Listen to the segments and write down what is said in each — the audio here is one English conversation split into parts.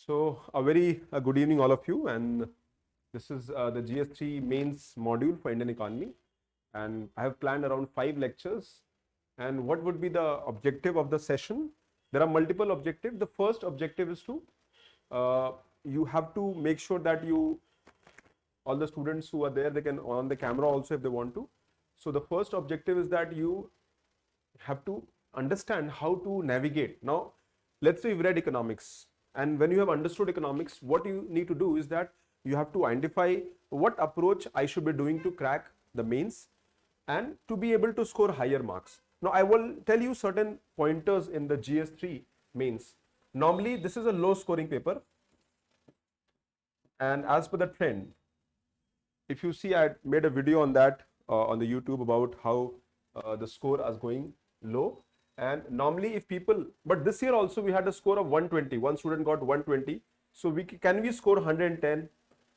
So a very good evening all of you, and this is the GS3 mains module for Indian economy, and I have planned around 5 lectures. And what would be the objective of the session? There are multiple objectives. The first objective is to you have to make sure that all the students who are there, they can on the camera also if they want to. So the first objective is that you have to understand how to navigate. Now, let's say you've read economics, and when you have understood economics, what you need to do is that you have to identify what approach I should be doing to crack the mains and to be able to score higher marks. Now, I will tell you certain pointers in the GS3 mains. Normally, this is a low scoring paper, and as per the trend, if you see, I made a video on that on the YouTube about how the score is going low. And normally if people, but this year also we had a score of 120. One student got 120. So can we score 110?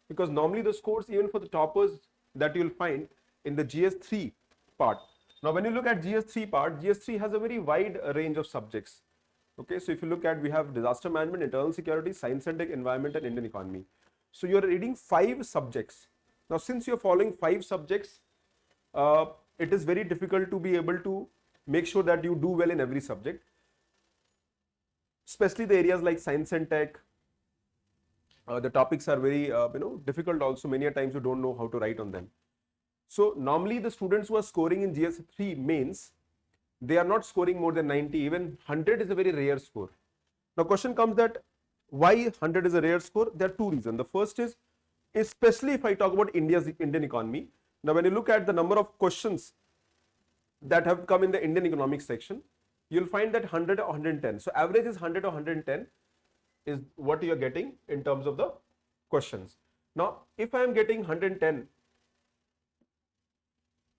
Because normally the scores even for the toppers that you'll find in the GS3 part. Now when you look at GS3 part, GS3 has a very wide range of subjects. Okay, so if you look at, we have disaster management, internal security, science and tech, environment and Indian economy. So you're reading 5 subjects. Now since you're following 5 subjects, it is very difficult to be able to make sure that you do well in every subject, especially the areas like science and tech. The topics are very difficult also. Many a times you don't know how to write on them. So normally the students who are scoring in GS3 mains, they are not scoring more than 90. Even 100 is a very rare score. Now question comes that why 100 is a rare score? There are 2 reasons. The first is, especially if I talk about Indian economy. Now when you look at the number of questions that have come in the Indian economics section, you'll find that 100 or 110. So average is 100 or 110 is what you're getting in terms of the questions. Now, if I am getting 110,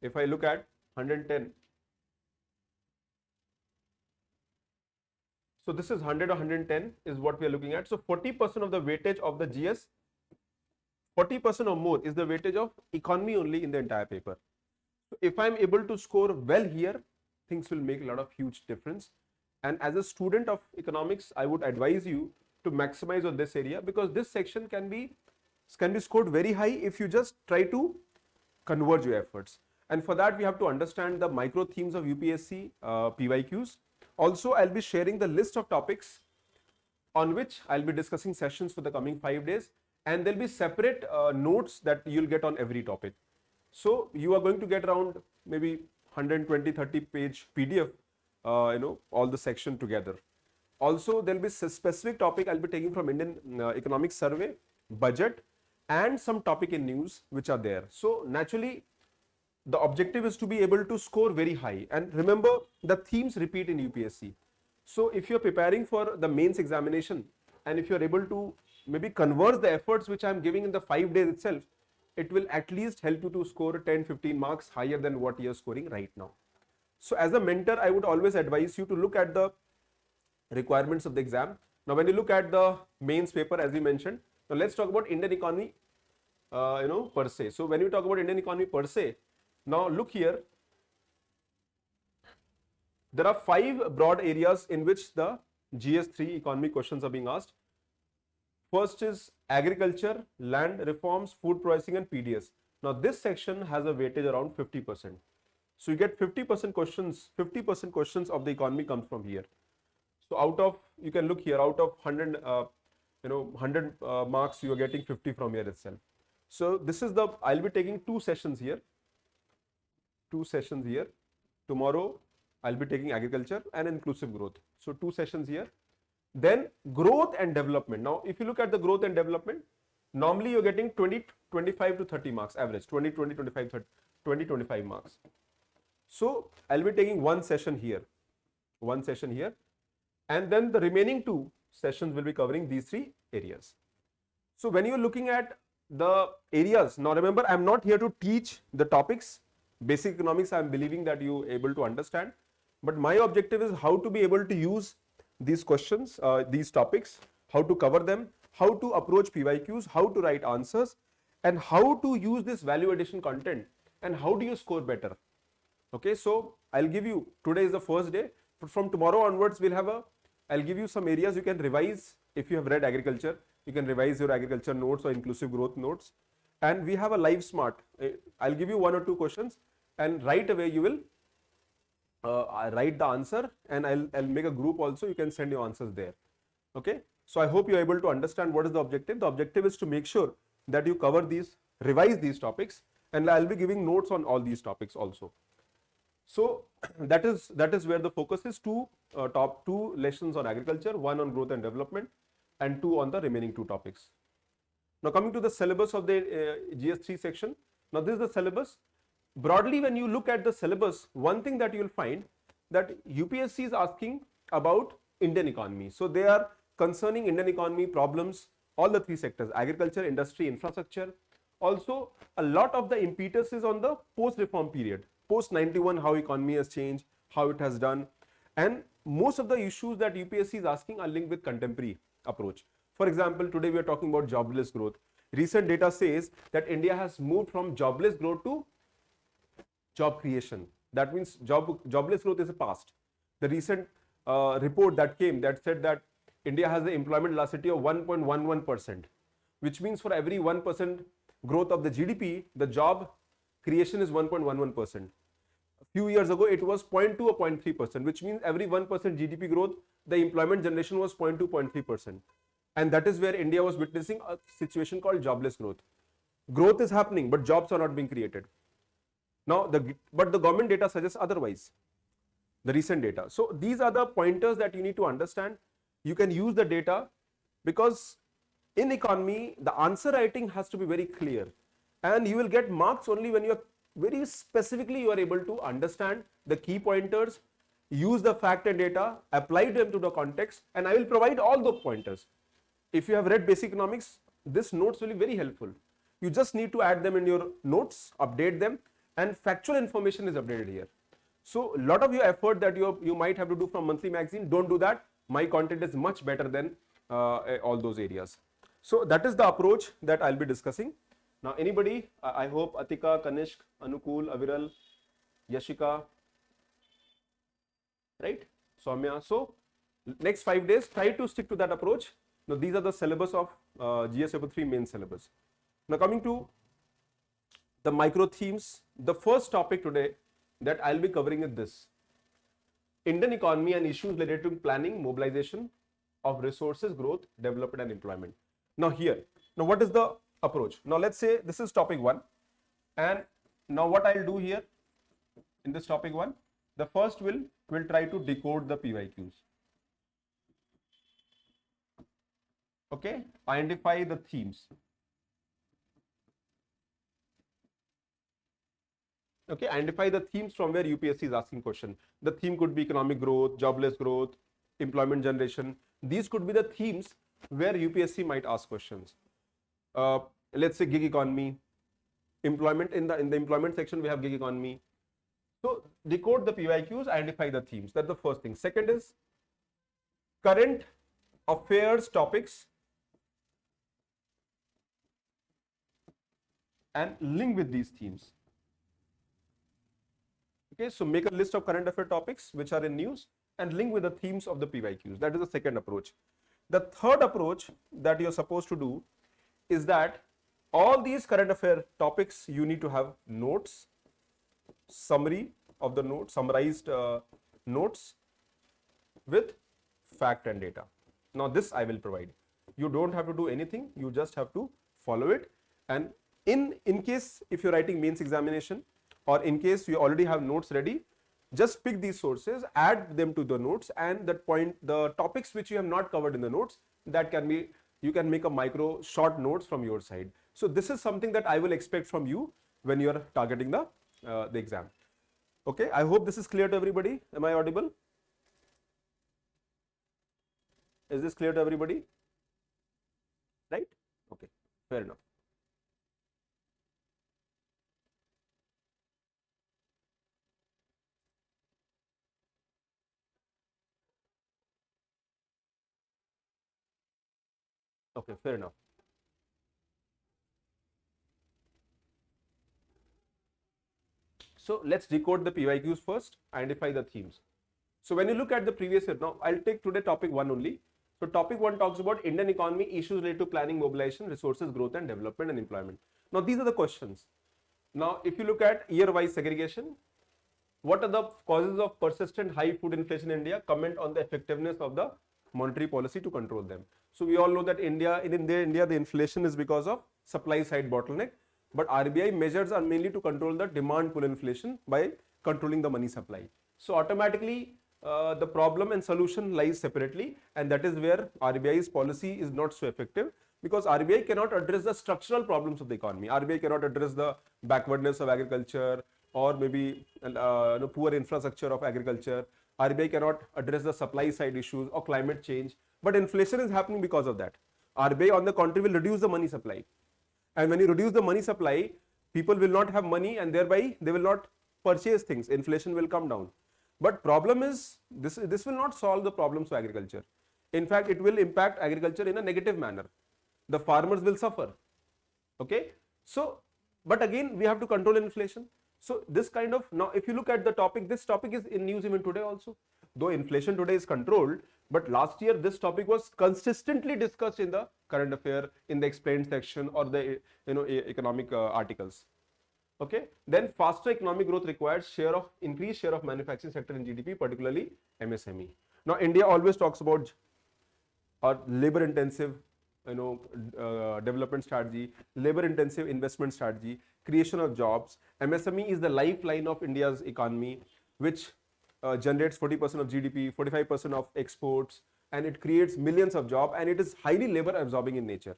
if I look at 110, so this is 100 or 110 is what we are looking at. So 40% of the weightage of the GS, 40% or more is the weightage of economy only in the entire paper. If I'm able to score well here, things will make a lot of huge difference. And as a student of economics, I would advise you to maximize on this area, because this section can be scored very high if you just try to converge your efforts. And for that, we have to understand the micro themes of UPSC PYQs. Also, I'll be sharing the list of topics on which I'll be discussing sessions for the coming 5 days, and there'll be separate notes that you'll get on every topic. So you are going to get around maybe 120-30 page PDF, all the section together. Also, there'll be a specific topic I'll be taking from Indian Economic Survey, budget, and some topic in news which are there. So naturally, the objective is to be able to score very high. And remember, the themes repeat in UPSC. So if you're preparing for the mains examination, and if you're able to maybe converge the efforts which I'm giving in the 5 days itself, it will at least help you to score 10-15 marks higher than what you're scoring right now. So as a mentor, I would always advise you to look at the requirements of the exam. Now when you look at the mains paper, as we mentioned, now let's talk about Indian economy per se. So when you talk about Indian economy per se, now look here, there are 5 broad areas in which the GS3 economy questions are being asked. First is agriculture, land reforms, food processing and PDS. Now this section has a weightage around 50%. So you get 50% questions of the economy comes from here. So out of, you can look here, out of 100, 100 marks, you are getting 50 from here itself. So this is I'll be taking 2 sessions here. Tomorrow I'll be taking agriculture and inclusive growth. So 2 sessions here. Then growth and development. Now, if you look at the growth and development, normally you're getting 25 to 30 marks average, 25 marks. So I'll be taking 1 session here, and then the remaining 2 sessions will be covering these 3 areas. So when you're looking at the areas, now remember, I'm not here to teach the topics. Basic economics, I'm believing that you're able to understand, but my objective is how to be able to use these questions, these topics, how to cover them, how to approach PYQs, how to write answers, and how to use this value addition content, and how do you score better. Okay, so I'll give you, today is the first day, but from tomorrow onwards I'll give you some areas you can revise If you have read agriculture, you can revise your agriculture notes or inclusive growth notes. And we have a live smart. I'll give you 1 or 2 questions, and right away you will write the answer, and I'll make a group also. You can send your answers there. Okay. So I hope you're able to understand what is the objective. The objective is to make sure that you cover these, revise these topics, and I'll be giving notes on all these topics also. So that is where the focus is. Top 2 lessons on agriculture, 1 on growth and development, and 2 on the remaining 2 topics. Now coming to the syllabus of the GS3 section. Now this is the syllabus. Broadly, when you look at the syllabus, one thing that you will find that UPSC is asking about Indian economy. So they are concerning Indian economy problems, all the 3 sectors: agriculture, industry, infrastructure. Also, a lot of the impetus is on the post-reform period, post-91, how economy has changed, how it has done. And most of the issues that UPSC is asking are linked with contemporary approach. For example, today we are talking about jobless growth. Recent data says that India has moved from jobless growth to job creation. That means jobless growth is a past. The recent report that came that said that India has the employment velocity of 1.11%, which means for every 1% growth of the GDP, the job creation is 1.11%. A few years ago, it was 0.2 or 0.3%, which means every 1% GDP growth, the employment generation was 0.2, 0.3%. And that is where India was witnessing a situation called jobless growth. Growth is happening, but jobs are not being created. Now, but the government data suggests otherwise, the recent data. So these are the pointers that you need to understand. You can use the data, because in economy, the answer writing has to be very clear, and you will get marks only when you are very specifically you are able to understand the key pointers, use the fact and data, apply them to the context, and I will provide all the pointers. If you have read basic economics, this notes will be very helpful. You just need to add them in your notes, update them, and factual information is updated here. So a lot of your effort that you might have to do from monthly magazine, don't do that. My content is much better than all those areas. So that is the approach that I'll be discussing. Now anybody, I hope Atika, Kanishk, Anukul, Aviral, Yashika, right? Soumya. So next 5 days, try to stick to that approach. Now these are the syllabus of GS Paper 3 main syllabus. Now coming to the micro themes, the first topic today that I'll be covering is this: Indian economy and issues related to planning, mobilization of resources, growth, development and employment. Now what is the approach? Now let's say this is topic 1, and now what I'll do here in this topic 1, the first will try to decode the PYQs. Okay, identify the themes. Okay, identify the themes from where UPSC is asking question. The theme could be economic growth, jobless growth, employment generation. These could be the themes where UPSC might ask questions. Let's say gig economy, employment. In the employment section we have gig economy. So decode the PYQs, identify the themes. That's the first thing. Second is current affairs topics and link with these themes. Okay, so make a list of current affair topics which are in news and link with the themes of the PYQs. That is the second approach. The third approach that you're supposed to do is that all these current affair topics, you need to have notes, summary of the notes, summarized notes with fact and data. Now this I will provide. You don't have to do anything, you just have to follow it. And in case if you're writing mains examination, or in case you already have notes ready, just pick these sources, add them to the notes, and the topics which you have not covered in the notes, that can be, you can make a micro short notes from your side. So this is something that I will expect from you when you are targeting the exam. Okay, I hope this is clear to everybody. Am I audible? Is this clear to everybody? Right? Okay, fair enough. Okay, fair enough. So let's decode the PYQs first, identify the themes. So when you look at the previous year, now I'll take today topic 1 only. So topic 1 talks about Indian economy, issues related to planning, mobilization, resources, growth and development and employment. Now these are the questions. Now if you look at year-wise segregation, what are the causes of persistent high food inflation in India? Comment on the effectiveness of the monetary policy to control them. So we all know that in India the inflation is because of supply side bottleneck, but RBI measures are mainly to control the demand pull inflation by controlling the money supply. So automatically the problem and solution lies separately, and that is where RBI's policy is not so effective, because RBI cannot address the structural problems of the economy. RBI cannot address the backwardness of agriculture or maybe poor infrastructure of agriculture. RBI cannot address the supply side issues or climate change, but inflation is happening because of that. RBI on the contrary will reduce the money supply, and when you reduce the money supply, people will not have money and thereby they will not purchase things. Inflation will come down. But problem is this will not solve the problems of agriculture. In fact, it will impact agriculture in a negative manner. The farmers will suffer. Okay, so but again we have to control inflation. So this kind of, now if you look at the topic, this topic is in news even today also. Though inflation today is controlled, but last year this topic was consistently discussed in the current affair, in the explained section or the economic articles. Okay, then faster economic growth requires increased share of manufacturing sector in GDP, particularly MSME. Now India always talks about labor intensive development strategy, labor intensive investment strategy, creation of jobs. MSME is the lifeline of India's economy, which generates 40% of GDP, 45% of exports, and it creates millions of jobs, and it is highly labor absorbing in nature.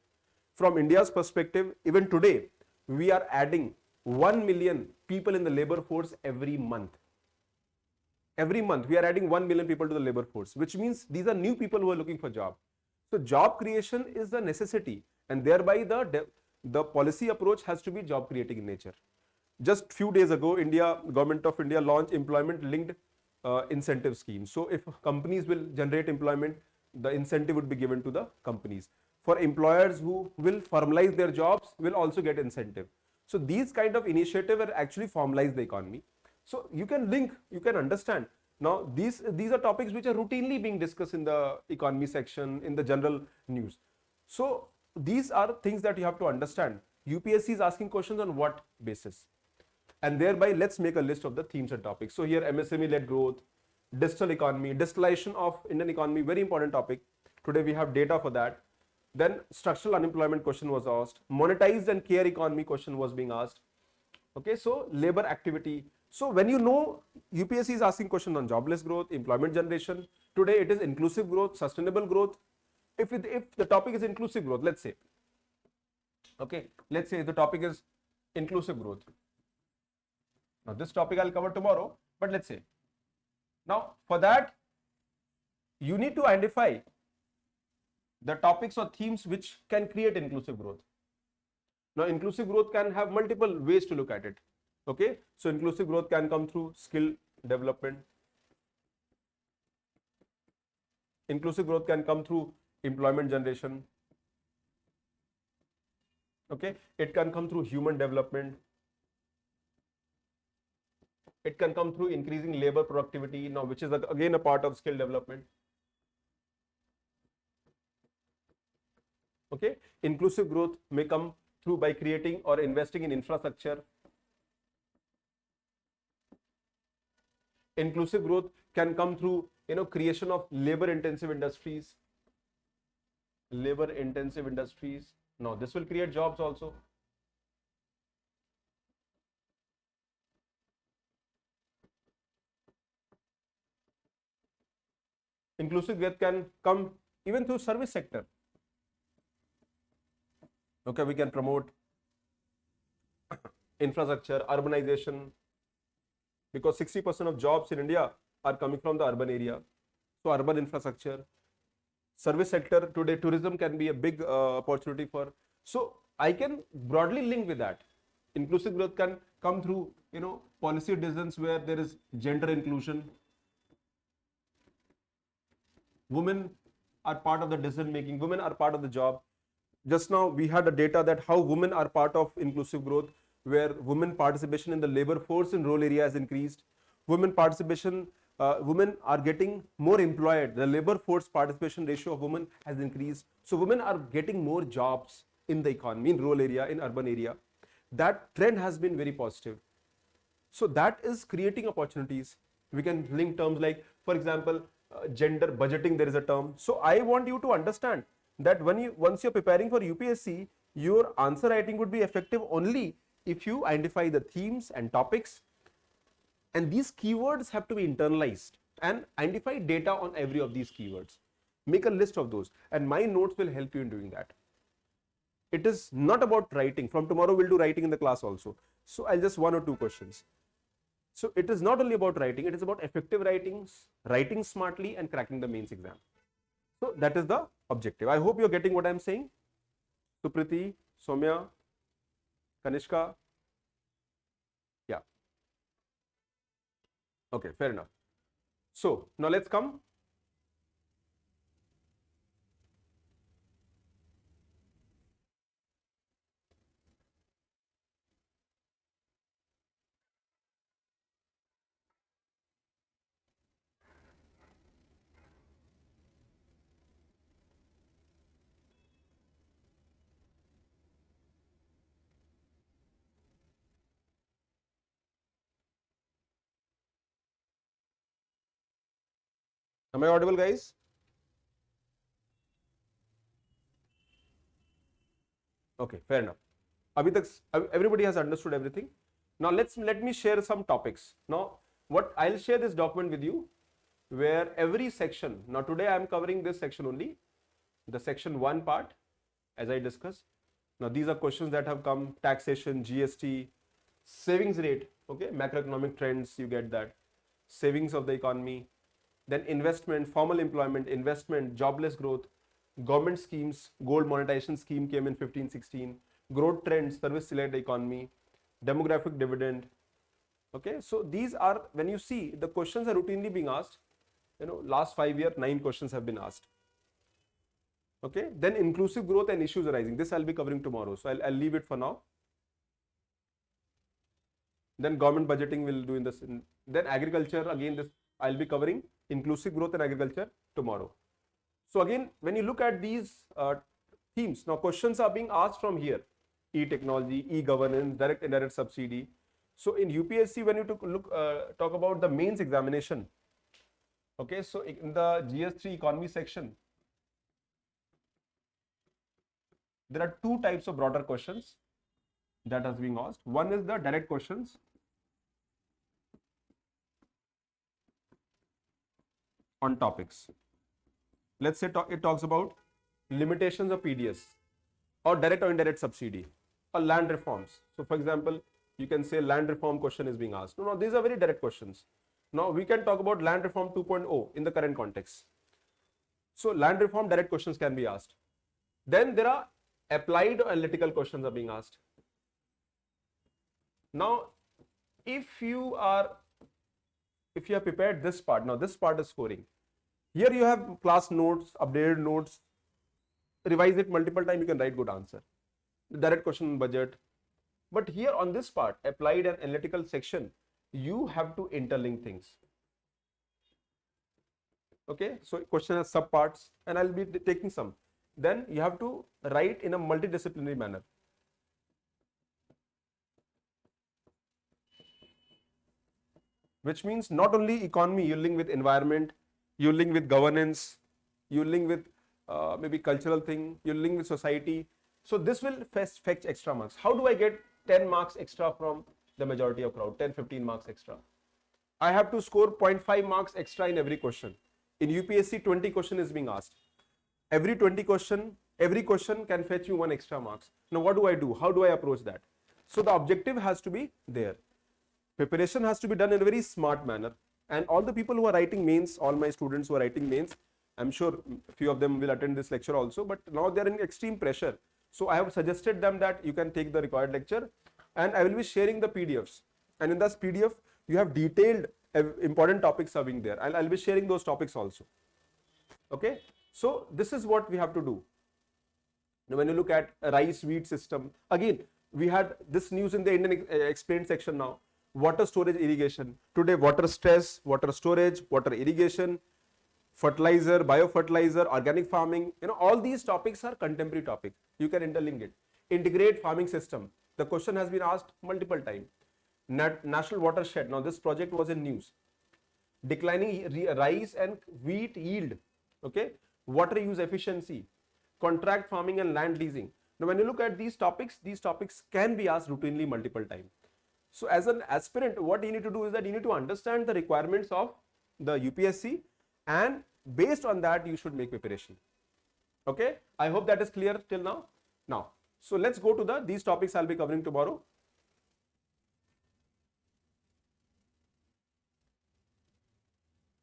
From India's perspective, even today we are adding 1 million people in the labor force every month. Every month we are adding 1 million people to the labor force, which means these are new people who are looking for job. So job creation is a necessity, and thereby the policy approach has to be job creating in nature. Just few days ago, Government of India launched employment linked incentive scheme. So if companies will generate employment, the incentive would be given to the companies. For employers who will formalize their jobs, will also get incentive. So these kind of initiatives are actually formalize the economy. So you can link, you can understand. Now these are topics which are routinely being discussed in the economy section, in the general news. So these are things that you have to understand. UPSC is asking questions on what basis? And thereby let's make a list of the themes and topics. So here MSME led growth, digital economy, digitalization of Indian economy, very important topic. Today we have data for that. Then structural unemployment question was asked. Monetized and care economy question was being asked. Okay, so labor activity. So when you know UPSC is asking question on jobless growth, employment generation, today it is inclusive growth, sustainable growth. If the topic is inclusive growth, let's say, okay, let's say the topic is inclusive growth. Now this topic I'll cover tomorrow, but let's say, now for that you need to identify the topics or themes which can create inclusive growth. Now inclusive growth can have multiple ways to look at it. Okay, so inclusive growth can come through skill development. Inclusive growth can come through employment generation. Okay, it can come through human development. It can come through increasing labor productivity, now which is again a part of skill development. Okay, inclusive growth may come through by creating or investing in infrastructure. Inclusive growth can come through creation of labor intensive industries. Labor intensive industries. Now this will create jobs also. Inclusive growth can come even through service sector. Okay, we can promote infrastructure, urbanization, because 60% of jobs in India are coming from the urban area. So urban infrastructure, service sector, today tourism can be a big opportunity for. So I can broadly link with that. Inclusive growth can come through policy decisions where there is gender inclusion. Women are part of the decision making, women are part of the job. Just now we had a data that how women are part of inclusive growth, where women participation in the labor force in rural areas increased. Women participation women are getting more employed. The labor force participation ratio of women has increased. So women are getting more jobs in the economy, in rural area, in urban area. That trend has been very positive. So that is creating opportunities. We can link terms like, for example, gender budgeting, there is a term. So I want you to understand that once you're preparing for UPSC, your answer writing would be effective only if you identify the themes and topics, and these keywords have to be internalized, and identify data on every of these keywords. Make a list of those, and my notes will help you in doing that. It is not about writing. From tomorrow we'll do writing in the class also. So I'll just one or two questions. So it is not only about writing, it is about effective writings, writing smartly, and cracking the mains exam. So that is the objective. I hope you're getting what I'm saying. Supriti, Soumya, Kanishka. Yeah. Okay, fair enough. So now let's come. Am I audible, guys? Okay, fair enough. Abhi tak, everybody has understood everything. Now let me share some topics. Now what I'll share this document with you, where every section, now today I am covering this section only, the section 1 part, as I discussed. Now these are questions that have come: taxation, GST, savings rate, okay, macroeconomic trends, you get that, savings of the economy, then investment, formal employment, investment, jobless growth, government schemes, gold monetization scheme came in 15-16, growth trends, service led economy, demographic dividend. Okay, so these are, when you see, the questions are routinely being asked. Last 5 years 9 questions have been asked. Okay, then inclusive growth and issues arising, this I'll be covering tomorrow, so I'll leave it for now. Then government budgeting will do in this. Then agriculture, again this I'll be covering inclusive growth and agriculture tomorrow. So again, when you look at these themes, now questions are being asked from here: e-technology, e-governance, direct indirect subsidy. So in UPSC, when you talk about the mains examination, okay, so in the GS3 economy section, there are two types of broader questions that has been asked. One is the direct questions on topics. Let's say it talks about limitations of PDS, or direct or indirect subsidy, or land reforms. So for example, you can say land reform question is being asked. No, these are very direct questions. Now we can talk about land reform 2.0 in the current context. So land reform direct questions can be asked. Then there are applied or analytical questions are being asked. Now, if you have prepared this part, now this part is scoring. Here you have class notes, updated notes, revise it multiple times, you can write good answer. Direct question on budget. But here on this part, applied and analytical section, you have to interlink things. Okay, so question has sub parts, and I'll be taking some. Then you have to write in a multidisciplinary manner. Which means not only economy, you link with environment, you link with governance, you link with maybe cultural thing, you link with society. So this will fetch extra marks. How do I get 10 marks extra from the majority of crowd, 10-15 marks extra? I have to score 0.5 marks extra in every question. In UPSC, 20 question is being asked. Every question can fetch you 1 extra marks. Now what do I do? How do I approach that? So the objective has to be there. Preparation has to be done in a very smart manner. And all the people who are writing mains, all my students who are writing mains, I'm sure a few of them will attend this lecture also, but now they are in extreme pressure. So I have suggested them that you can take the required lecture, and I will be sharing the PDFs. And in this PDF, you have detailed important topics are being there. I'll be sharing those topics also. Okay. So this is what we have to do. Now, when you look at a rice wheat system, again, we had this news in the Indian explained section now. water storage irrigation. Today, water stress, water storage, water irrigation, fertilizer, biofertilizer, organic farming, all these topics are contemporary topics. You can interlink it. Integrate farming system. The question has been asked multiple times. National watershed. Now, this project was in news. Declining rice and wheat yield. Okay. Water use efficiency, contract farming and land leasing. Now, when you look at these topics can be asked routinely multiple times. So, as an aspirant, what you need to do is that you need to understand the requirements of the UPSC, and based on that, you should make preparation. Okay. I hope that is clear till now. Now, so let's go to these topics I'll be covering tomorrow.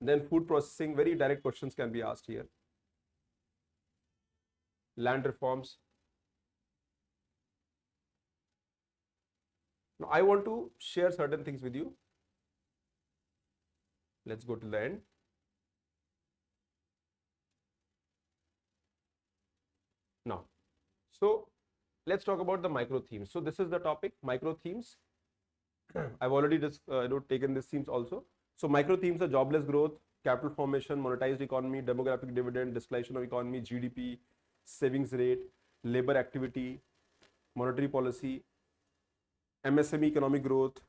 Then food processing, very direct questions can be asked here. Land reforms. Now, I want to share certain things with you. Let's go to the end. Now, so let's talk about the micro themes. So this is the topic, micro themes. I've already just taken these themes also. So micro themes are jobless growth, capital formation, monetized economy, demographic dividend, decline of economy, GDP, savings rate, labor activity, monetary policy, MSME economic growth,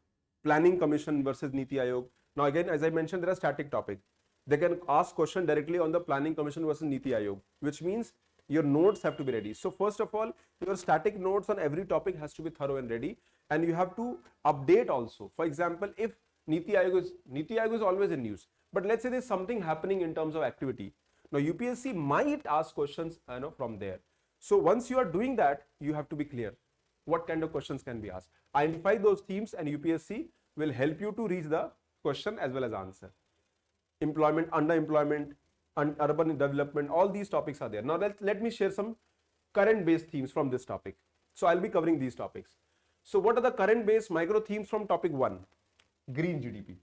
planning commission versus Niti Aayog. Now again, as I mentioned, there are static topics. They can ask question directly on the planning commission versus Niti Aayog, which means your notes have to be ready. So first of all, your static notes on every topic has to be thorough and ready, and you have to update also. For example, if Niti Aayog is always in news, but let's say there's something happening in terms of activity. Now UPSC might ask questions from there. So once you are doing that, you have to be clear what kind of questions can be asked. Identify those themes, and UPSC will help you to reach the question as well as answer. Employment, underemployment, urban development, all these topics are there. Now let me share some current based themes from this topic. So I'll be covering these topics. So what are the current based micro themes from topic 1? Green GDP.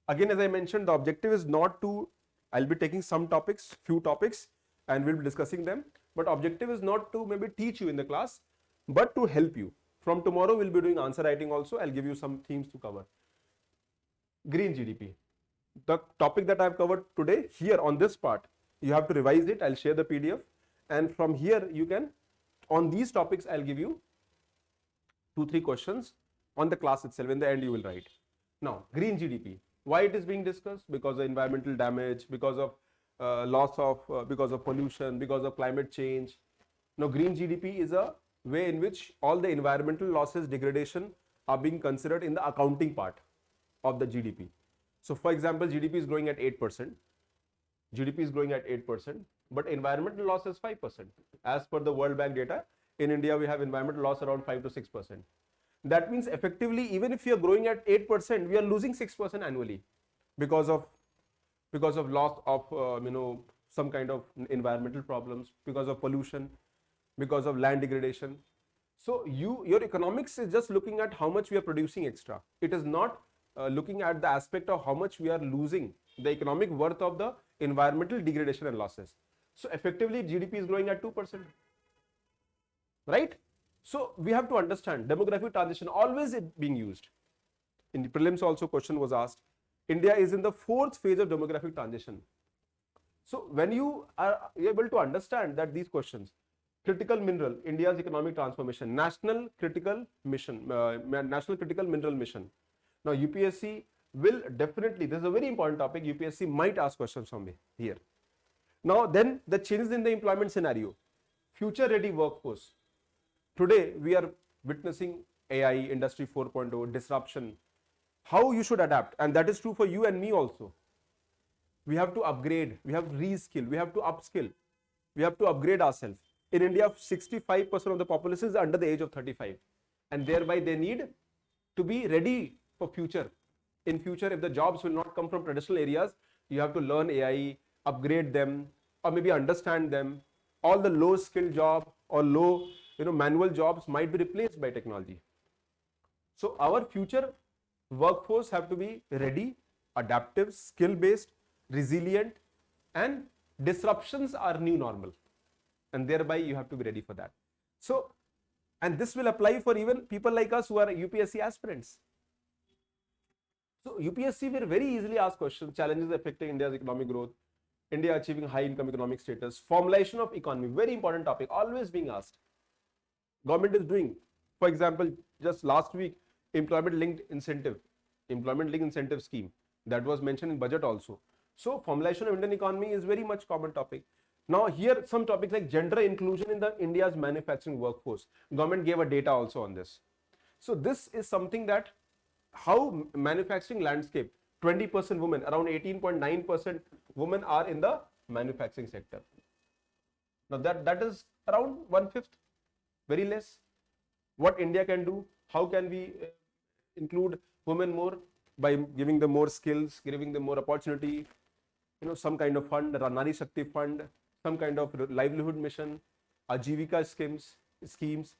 Again, as I mentioned, the objective is not to, I'll be taking some topics, few topics, and we'll be discussing them. But objective is not to maybe teach you in the class, but to help you. From tomorrow, we'll be doing answer writing also. I'll give you some themes to cover. Green GDP. The topic that I've covered today here on this part, you have to revise it. I'll share the PDF. And from here, you can, on these topics, I'll give you 2-3 questions on the class itself. In the end, you will write. Now, green GDP. Why it is being discussed? Because of environmental damage, because of because of pollution, because of climate change. Now, green GDP is a way in which all the environmental losses, degradation are being considered in the accounting part of the GDP. So, for example, GDP is growing at 8%. GDP is growing at 8%, but environmental loss is 5%. As per the World Bank data, in India, we have environmental loss around 5 to 6%. That means effectively, even if you are growing at 8%, we are losing 6% annually because of loss of some kind of environmental problems, because of pollution, because of land degradation. So your economics is just looking at how much we are producing extra. It is not looking at the aspect of how much we are losing, the economic worth of the environmental degradation and losses. So effectively, GDP is growing at 2%, right? So we have to understand demographic transition always being used. In the prelims also question was asked. India is in the 4th phase of demographic transition. So when you are able to understand that these questions, critical mineral, India's economic transformation, national critical mineral mission. Now UPSC will definitely, this is a very important topic, UPSC might ask questions from here. Now then the changes in the employment scenario, future ready workforce. Today we are witnessing AI, industry 4.0, disruption, how you should adapt, and that is true for you and me also. We have to upgrade, we have to reskill, we have to upskill, we have to upgrade ourselves. In India, 65% of the population is under the age of 35, and thereby they need to be ready for future. In future, if the jobs will not come from traditional areas, you have to learn AI, upgrade them, or maybe understand them. All the low skilled job or low manual jobs might be replaced by technology. So our future workforce have to be ready, adaptive, skill based, resilient, and disruptions are new normal, and thereby you have to be ready for that. So, and this will apply for even people like us who are UPSC aspirants. So UPSC will very easily ask questions, challenges affecting India's economic growth, India achieving high income economic status, formulation of economy, very important topic, always being asked. Government is doing, for example, just last week, employment linked incentive scheme that was mentioned in budget also. So formulation of Indian economy is very much common topic. Now here some topics like gender inclusion in the India's manufacturing workforce. Government gave a data also on this. So this is something that how manufacturing landscape, 20% women, around 18.9% women are in the manufacturing sector. Now that is around 1/5, very less. What India can do, how can we include women more? By giving them more skills, giving them more opportunity, some kind of fund, Nari Shakti fund, some kind of livelihood mission, Ajivika schemes,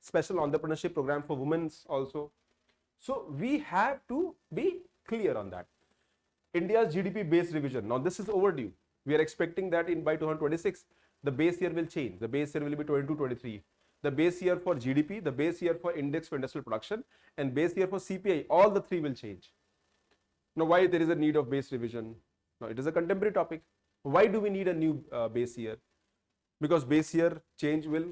special entrepreneurship program for women also. So we have to be clear on that. India's GDP base revision. Now this is overdue. We are expecting that by 2026, the base year will change. The base year will be 22-23. The base year for GDP, the base year for index for industrial production, and base year for CPI, all the three will change. Now why there is a need of base revision? Now it is a contemporary topic. Why do we need a new base year? Because base year change will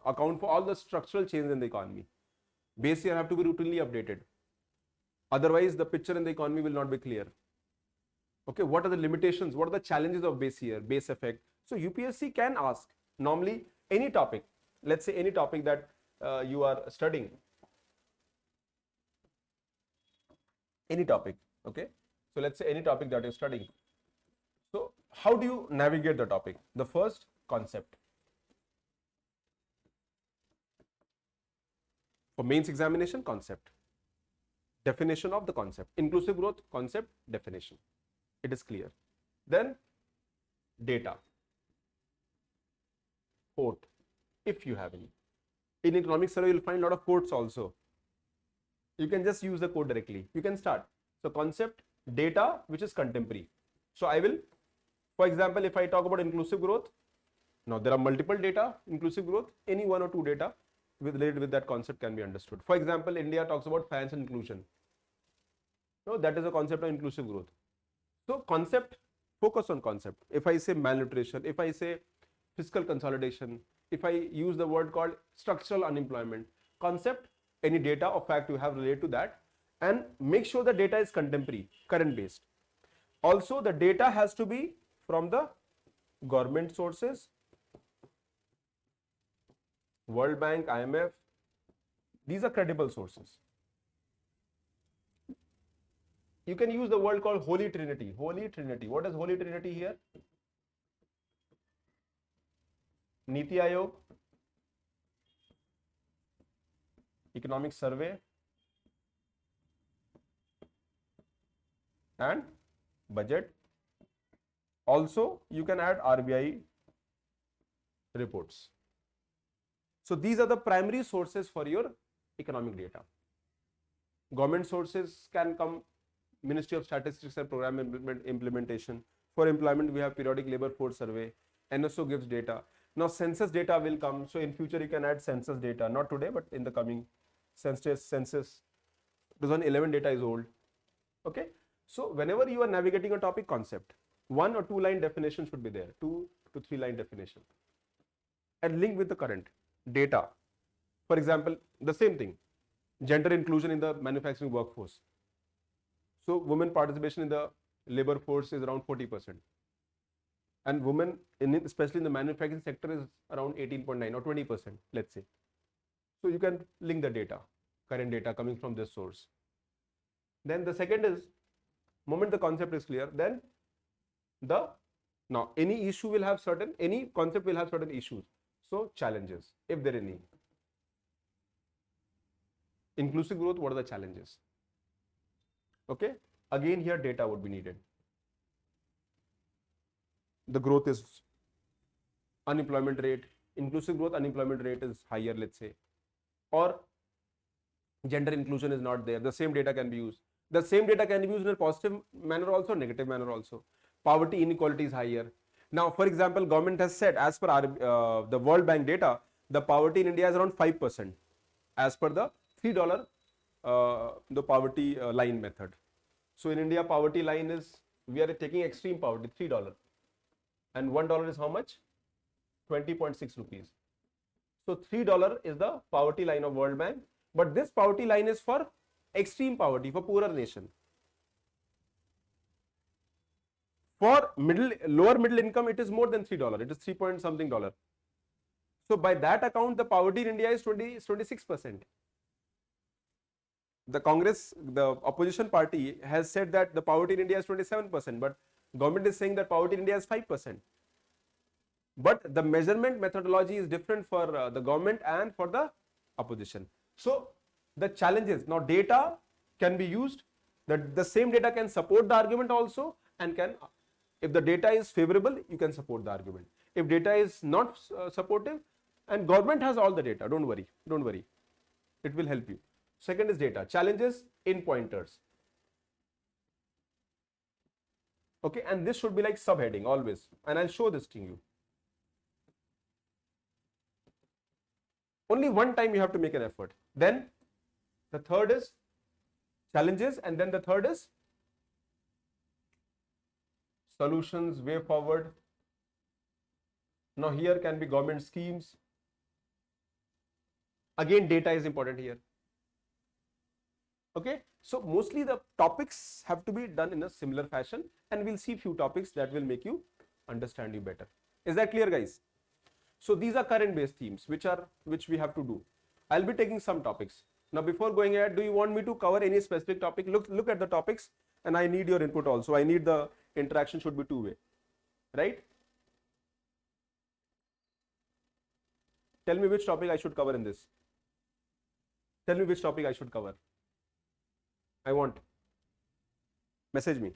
account for all the structural change in the economy. Base year have to be routinely updated. Otherwise, the picture in the economy will not be clear. Okay, what are the limitations? What are the challenges of base year, base effect? So UPSC can ask normally any topic. Let's say any topic that you are studying. Any topic. Okay. So let's say any topic that you're studying. So how do you navigate the topic? The first, concept. For mains examination, concept. Definition of the concept. Inclusive growth, concept, definition. It is clear. Then data. Quote, if you have any. In economic survey, you'll find a lot of quotes also. You can just use the quote directly. You can start. So concept, data, which is contemporary. So I will, for example, if I talk about inclusive growth, now there are multiple data, inclusive growth, any one or two data related with that concept can be understood. For example, India talks about financial inclusion. No, that is a concept of inclusive growth. So concept, focus on concept. If I say malnutrition, if I say fiscal consolidation, if I use the word called structural unemployment, concept, any data or fact you have related to that, and make sure the data is contemporary, current based. Also, the data has to be from the government sources, World Bank, IMF. These are credible sources. You can use the word called Holy Trinity. Holy Trinity. What is Holy Trinity here? Niti Aayog, Economic Survey, and budget. Also, you can add RBI reports. So these are the primary sources for your economic data. Government sources can come, Ministry of Statistics and Program Implementation. For employment, we have periodic labor force survey. NSO gives data. Now census data will come. So in future, you can add census data. Not today, but in the coming census 2011 data is old. Okay. So whenever you are navigating a topic, concept, 1 or 2 line definition should be there. 2 to 3 line definition. And link with the current data. For example, the same thing. Gender inclusion in the manufacturing workforce. So women participation in the labor force is around 40%. And women, especially in the manufacturing sector, is around 18.9 or 20%, let's say. So you can link the data, current data coming from this source. Then the second is, moment the concept is clear, then now any issue will have any concept will have certain issues. So challenges, if there are any. Inclusive growth, what are the challenges? Okay, again here data would be needed. The growth is unemployment rate, inclusive growth, unemployment rate is higher, let's say, or gender inclusion is not there. The same data can be used. The same data can be used in a positive manner also, negative manner also. Poverty inequality is higher. Now, for example, government has said, as per the World Bank data, the poverty in India is around 5%, as per the $3 the poverty line method. So in India, poverty line is, we are taking extreme poverty, $3. And $1 is how much? 20.6 rupees. So $3 is the poverty line of World Bank. But this poverty line is for extreme poverty, for poorer nation. For lower middle income, it is more than $3. It is 3 point something dollar. So by that account, the poverty in India is 26%. The Congress, the opposition party has said that the poverty in India is 27%, but government is saying that poverty in India is 5%. But the measurement methodology is different for the government and for the opposition. So the challenges, now data can be used, that the same data can support the argument also, and can, if the data is favorable, you can support the argument. If data is not supportive, and government has all the data, don't worry, it will help you. Second is data, challenges in pointers. Okay, and this should be like subheading always, and I'll show this to you. Only one time you have to make an effort. Then the third is challenges, and then the third is solutions, way forward. Now here can be government schemes. Again, data is important here. Okay, so mostly the topics have to be done in a similar fashion, and we'll see few topics that will make you understand you better. Is that clear, guys? So these are current based themes which we have to do. I'll be taking some topics. Now before going ahead, do you want me to cover any specific topic? Look at the topics, and I need your input also. I need the interaction should be two-way, right? Tell me which topic I should cover in this. Tell me which topic I should cover. I want. Message me.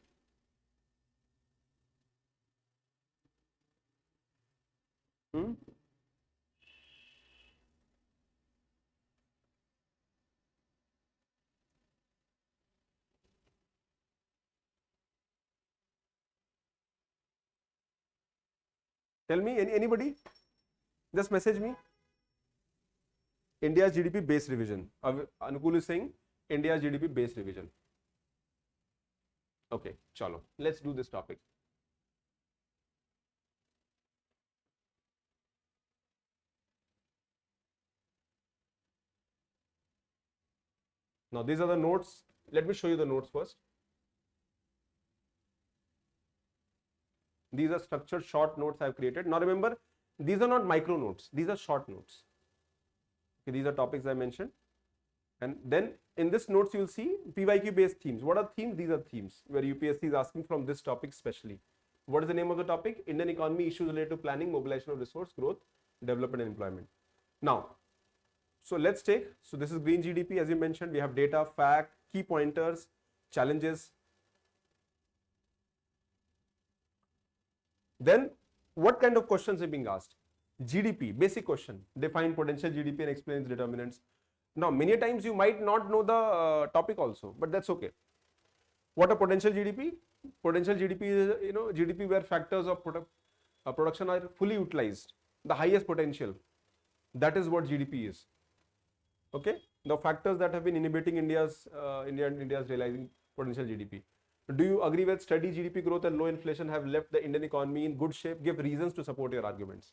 Tell me, anybody? Just message me. India's GDP base revision. Anukul is saying India's GDP base revision. Okay, chalo. Let's do this topic. Now these are the notes. Let me show you the notes first. These are structured short notes I have created. Now remember, these are not micro notes. These are short notes. Okay, these are topics I mentioned. And then in this notes, you will see PYQ based themes. What are themes? These are themes where UPSC is asking from this topic especially. What is the name of the topic? Indian economy issues related to planning, mobilization of resource, growth, development and employment. Now, so let's take, so this is green GDP as you mentioned. We have data, fact, key pointers, challenges. Then what kind of questions are being asked? GDP, basic question, define potential GDP and explain its determinants. Now, many times you might not know the topic also, but that's okay. What a potential GDP? Potential GDP is, GDP where factors of production are fully utilized, the highest potential. That is what GDP is. Okay, the factors that have been inhibiting India's realizing potential GDP. Do you agree with steady GDP growth and low inflation have left the Indian economy in good shape? Give reasons to support your arguments.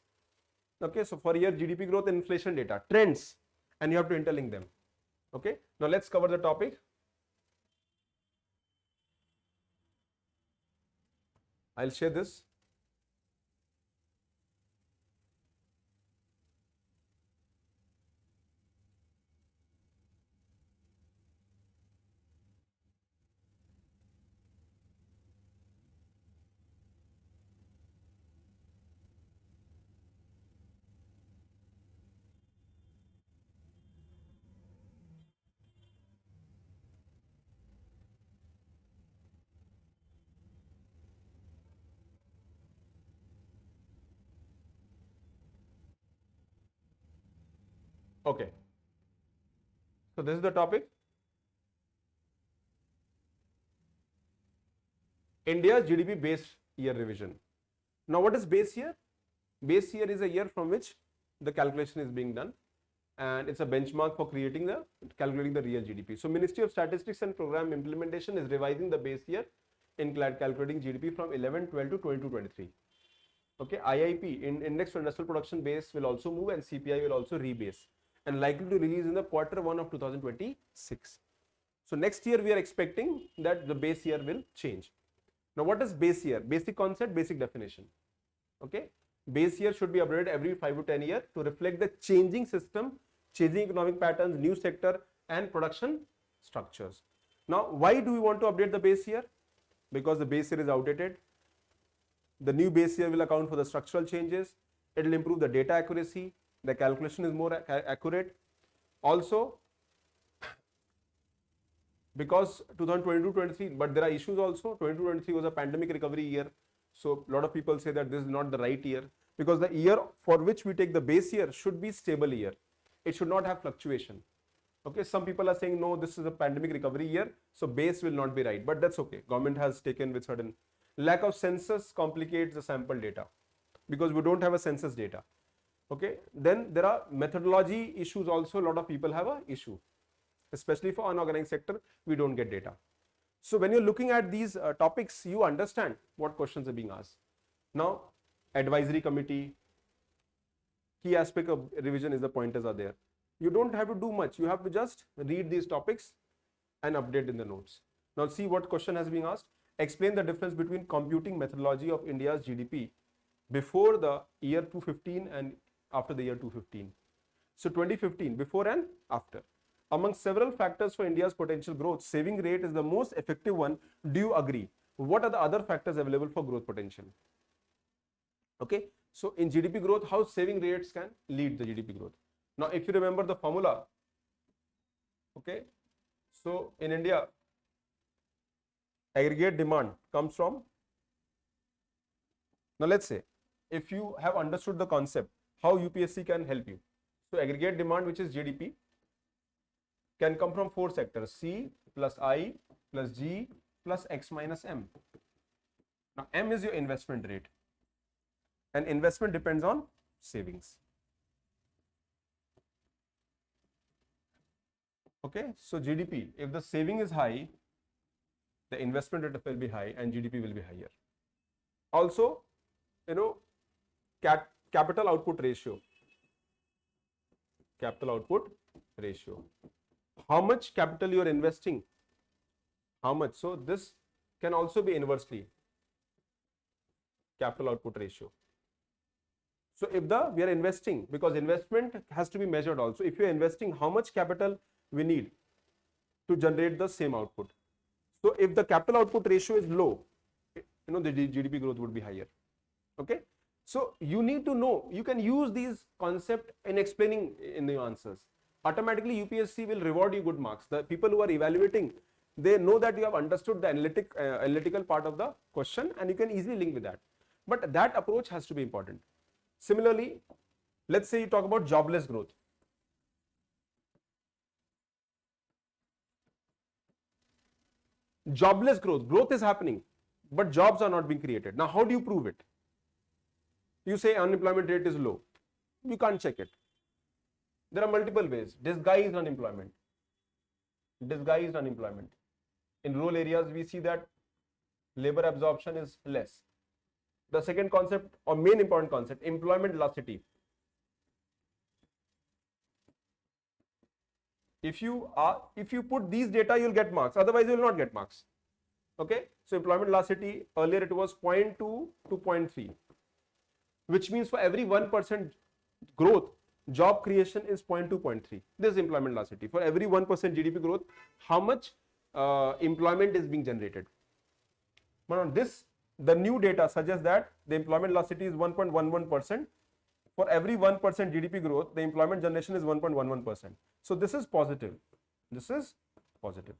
Okay, so for your GDP growth and inflation data, trends, and you have to interlink them. Okay, now let's cover the topic. I'll share this. Okay, so this is the topic. India's GDP base year revision. Now, what is base year? Base year is a year from which the calculation is being done, and it's a benchmark for calculating the real GDP. So Ministry of Statistics and Program Implementation is revising the base year in calculating GDP from 11-12 to 22-23. Okay, IIP in Index for Industrial Production base will also move, and CPI will also rebase, and likely to release in the Q1 of 2026. So next year we are expecting that the base year will change. Now what is base year? Basic concept, basic definition. Okay, base year should be updated every 5 to 10 years to reflect the changing system, changing economic patterns, new sector and production structures. Now why do we want to update the base year? Because the base year is outdated. The new base year will account for the structural changes. It will improve the data accuracy. The calculation is more accurate. Also, because 2022-23, but there are issues also. 2022-23 was a pandemic recovery year. So a lot of people say that this is not the right year, because the year for which we take the base year should be stable year. It should not have fluctuation. Okay, some people are saying no, this is a pandemic recovery year, so base will not be right, but that's okay. Government has taken with certain. Lack of census complicates the sample data because we don't have a census data. Okay, then there are methodology issues also. A lot of people have a issue, especially for unorganized sector, we don't get data. So when you're looking at these topics, you understand what questions are being asked. Now, advisory committee, key aspect of revision is the pointers are there. You don't have to do much. You have to just read these topics and update in the notes. Now see what question has been asked. Explain the difference between computing methodology of India's GDP before the year 2015 and after the year 2015. So 2015, before and after. Among several factors for India's potential growth, saving rate is the most effective one. Do you agree? What are the other factors available for growth potential? Okay, so in GDP growth, how saving rates can lead the GDP growth? Now, if you remember the formula, okay, so in India, aggregate demand comes from, now let's say, if you have understood the concept, how UPSC can help you. So aggregate demand, which is GDP, can come from 4 sectors, C plus I plus G plus X minus M. Now M is your investment rate, and investment depends on savings. Okay, so GDP, if the saving is high, the investment rate will be high and GDP will be higher. Also, you know, capital output ratio. Capital output ratio. How much capital you are investing? How much? So this can also be inversely. Capital output ratio. So if we are investing, because investment has to be measured also. If you are investing, how much capital we need to generate the same output? So if the capital output ratio is low, you know, the GDP growth would be higher. Okay, so you need to know, you can use these concepts in explaining in the answers. Automatically UPSC will reward you good marks. The people who are evaluating, they know that you have understood the analytical part of the question, and you can easily link with that. But that approach has to be important. Similarly, let's say you talk about jobless growth. Jobless growth is happening, but jobs are not being created. Now, how do you prove it? You say unemployment rate is low. You can't check it. There are multiple ways. Disguised unemployment. Disguised unemployment. In rural areas, we see that labor absorption is less. The second concept, or main important concept, employment velocity. If you put these data, you'll get marks. Otherwise, you will not get marks. Okay. So employment velocity, earlier it was 0.2 to 0.3, which means for every 1% growth, job creation is 0.2, 0.3. This is employment velocity. For every 1% GDP growth, how much employment is being generated? But on this, the new data suggests that the employment velocity is 1.11%. For every 1% GDP growth, the employment generation is 1.11%. So this is positive. This is positive.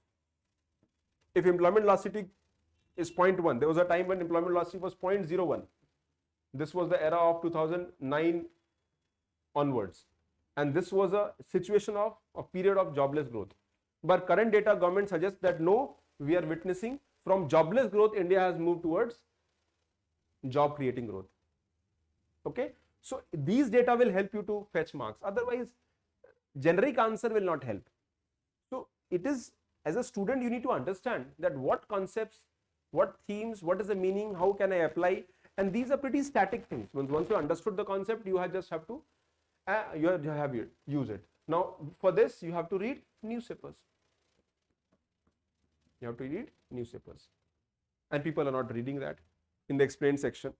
If employment velocity is 0.1, there was a time when employment velocity was 0.01. This was the era of 2009 onwards. And this was a situation of a period of jobless growth. But current data government suggests that no, we are witnessing from jobless growth, India has moved towards job creating growth. Okay. So these data will help you to fetch marks. Otherwise, Generic answer will not help. So it is, as a student, you need to understand that what concepts, what themes, what is the meaning, how can I apply, and these are pretty static things. Once you understood the concept, you just have to use it. Now for this, you have to read newspapers. You have to read newspapers, and people are not reading that in the explained section.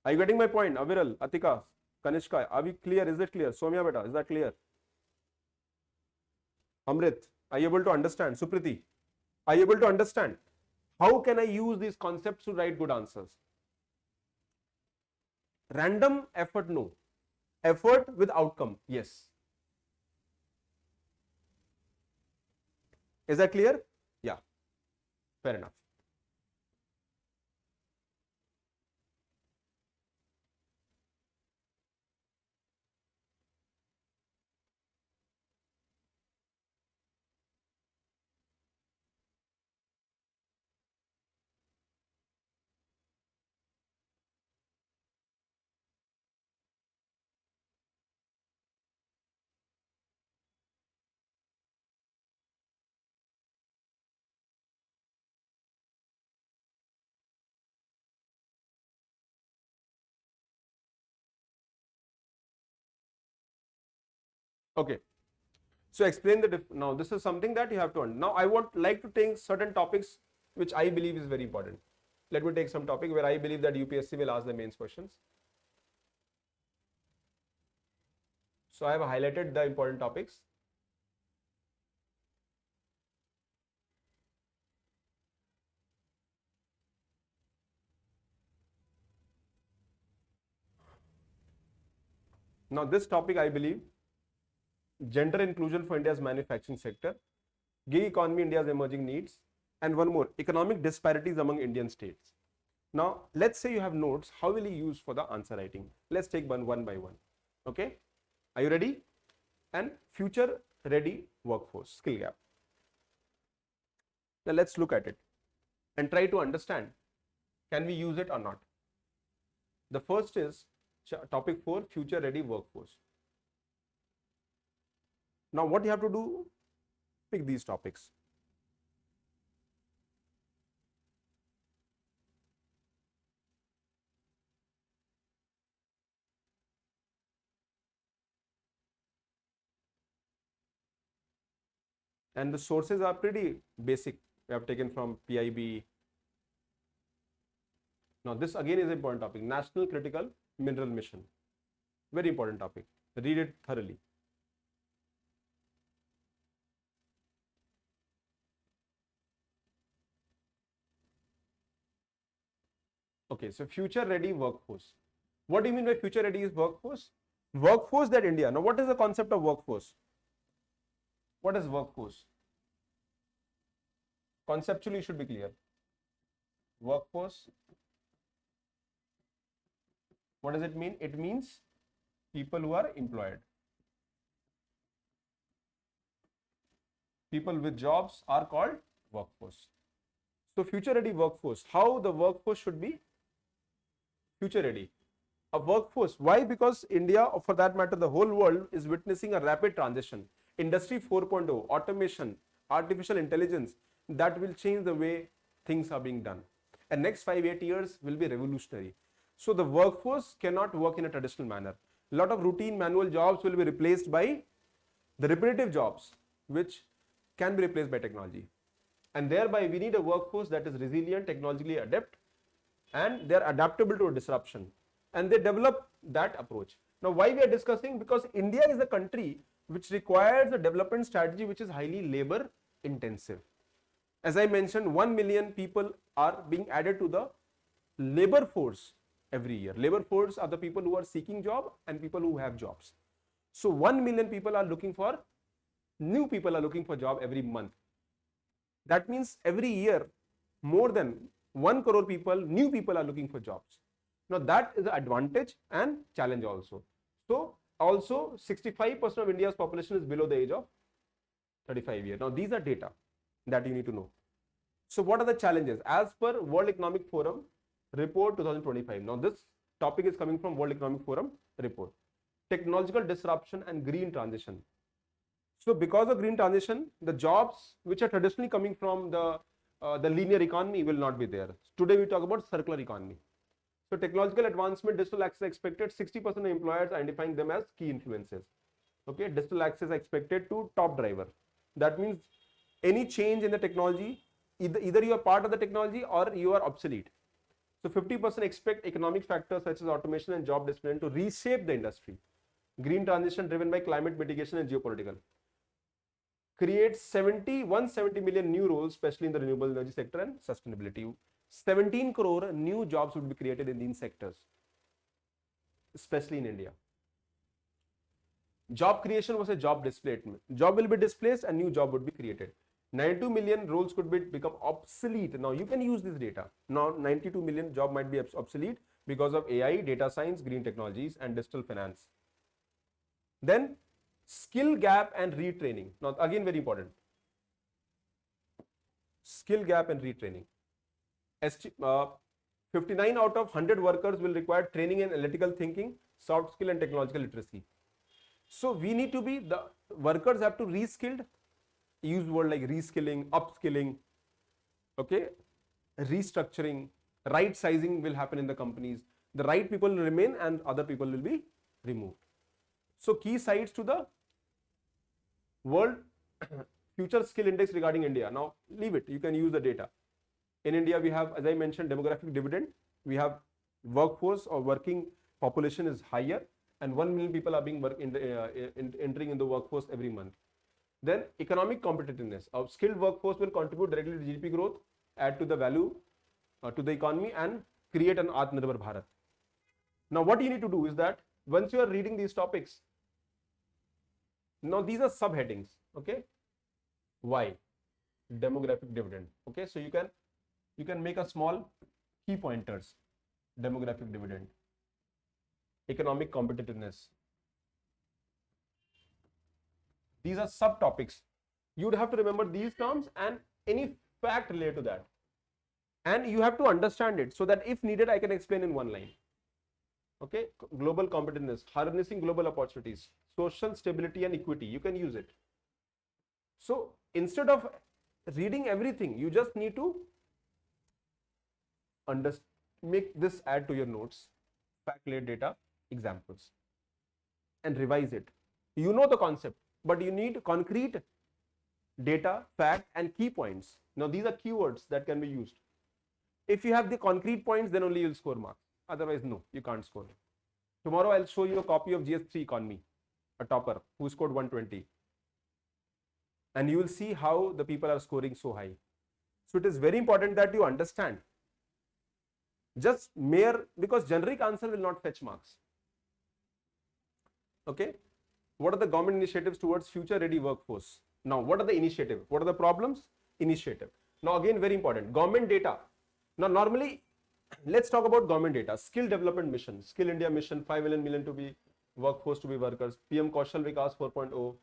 Are you getting my point? Aviral, Atika, Kanishka, are we clear? Is it clear? Somya beta, is that clear? Amrit, are you able to understand? Supriti, are you able to understand? How can I use these concepts to write good answers? Random effort, no. Effort with outcome, yes. Is that clear? Yeah, fair enough. Okay. So explain the now this is something that you have to understand. Now I would like to take certain topics which I believe is very important. Let me take some topic where I believe that UPSC will ask the mains questions. So I have highlighted the important topics. Now this topic I believe, gender inclusion for India's manufacturing sector, gig economy, India's emerging needs, and one more, economic disparities among Indian states. Now let's say you have notes, how will you use for the answer writing? Let's take one by one. Okay, are you ready? And future ready workforce skill gap. Now let's look at it and try to understand, can we use it or not? The first is topic 4, future ready workforce. Now what you have to do, pick these topics. And the sources are pretty basic. We have taken from PIB. Now this again is an important topic, National Critical Mineral Mission. Very important topic. Read it thoroughly. Okay, so future ready workforce. What do you mean by future ready is workforce? Workforce that India. Now what is the concept of workforce? What is workforce? Conceptually should be clear. Workforce. What does it mean? It means people who are employed. People with jobs are called workforce. So future ready workforce, how the workforce should be future ready. A workforce, why? Because India, or for that matter the whole world, is witnessing a rapid transition. Industry 4.0, automation, artificial intelligence, that will change the way things are being done. And next 5-8 years will be revolutionary. So the workforce cannot work in a traditional manner. A lot of routine manual jobs will be replaced by the repetitive jobs, which can be replaced by technology. And thereby we need a workforce that is resilient, technologically adept, and they are adaptable to a disruption. And they develop that approach. Now why we are discussing? Because India is a country which requires a development strategy which is highly labor intensive. As I mentioned, 1 million people are being added to the labor force every year. Labor force are the people who are seeking job and people who have jobs. So 1 million people are looking for, new people are looking for job every month. That means every year more than 1 crore people, new people are looking for jobs. Now that is an advantage and challenge also. So also 65% of India's population is below the age of 35 years. Now these are data that you need to know. So what are the challenges? As per World Economic Forum report 2025. Now this topic is coming from World Economic Forum report. technological disruption and green transition. So because of green transition, the jobs which are traditionally coming from the linear economy will not be there. Today we talk about circular economy. So technological advancement, digital access expected, 60% of employers identifying them as key influences. Okay, digital access expected to top driver. That means any change in the technology, either you are part of the technology or you are obsolete. So 50% expect economic factors such as automation and job displacement to reshape the industry. Green transition driven by climate mitigation and geopolitical. Creates 170 million new roles, especially in the renewable energy sector and sustainability. 17 crore new jobs would be created in these sectors, especially in India. Job creation was a job displacement. Job will be displaced and new job would be created. 92 million roles could become obsolete. Now you can use this data. Now 92 million job might be obsolete because of AI, data science, green technologies and digital finance. Then skill gap and retraining. Now again very important. Skill gap and retraining. 59 out of 100 workers will require training in analytical thinking, soft skill and technological literacy. So we need to be, the workers have to reskilled, use word like reskilling, upskilling, okay, restructuring, right sizing will happen in the companies. The right people will remain and other people will be removed. So key sites to the World Future Skill Index regarding India. Now leave it, you can use the data. In India, we have, as I mentioned, demographic dividend. We have workforce or working population is higher and 1 million people are being entering in the workforce every month. Then economic competitiveness. Our skilled workforce will contribute directly to GDP growth, add to the value to the economy and create an Atmanirbhar Bharat. Now what you need to do is that once you are reading these topics, now these are subheadings, okay? Why? Demographic dividend, okay? So you can make a small key pointers. Demographic dividend, economic competitiveness. These are subtopics. You would have to remember these terms and any fact related to that. And you have to understand it so that if needed, I can explain in one line. Okay, global competitiveness, harnessing global opportunities, social stability and equity, you can use it. So instead of reading everything, you just need to make this add to your notes, fact-related data, examples, and revise it. You know the concept, but you need concrete data, fact, and key points. Now these are keywords that can be used. If you have the concrete points, then only you'll score marks. Otherwise, no, you can't score. Tomorrow, I'll show you a copy of GS3 Economy, a topper who scored 120. And you will see how the people are scoring so high. So it is very important that you understand. Just mere, because generic answer will not fetch marks. Okay. What are the government initiatives towards future ready workforce? Now, what are the initiatives? What are the problems? Initiative. Now, again, very important. Government data. Now, normally, let's talk about government data. Skill development mission, Skill India mission, 5 million to be workforce to be workers, PM Kaushal Vikas 4.0,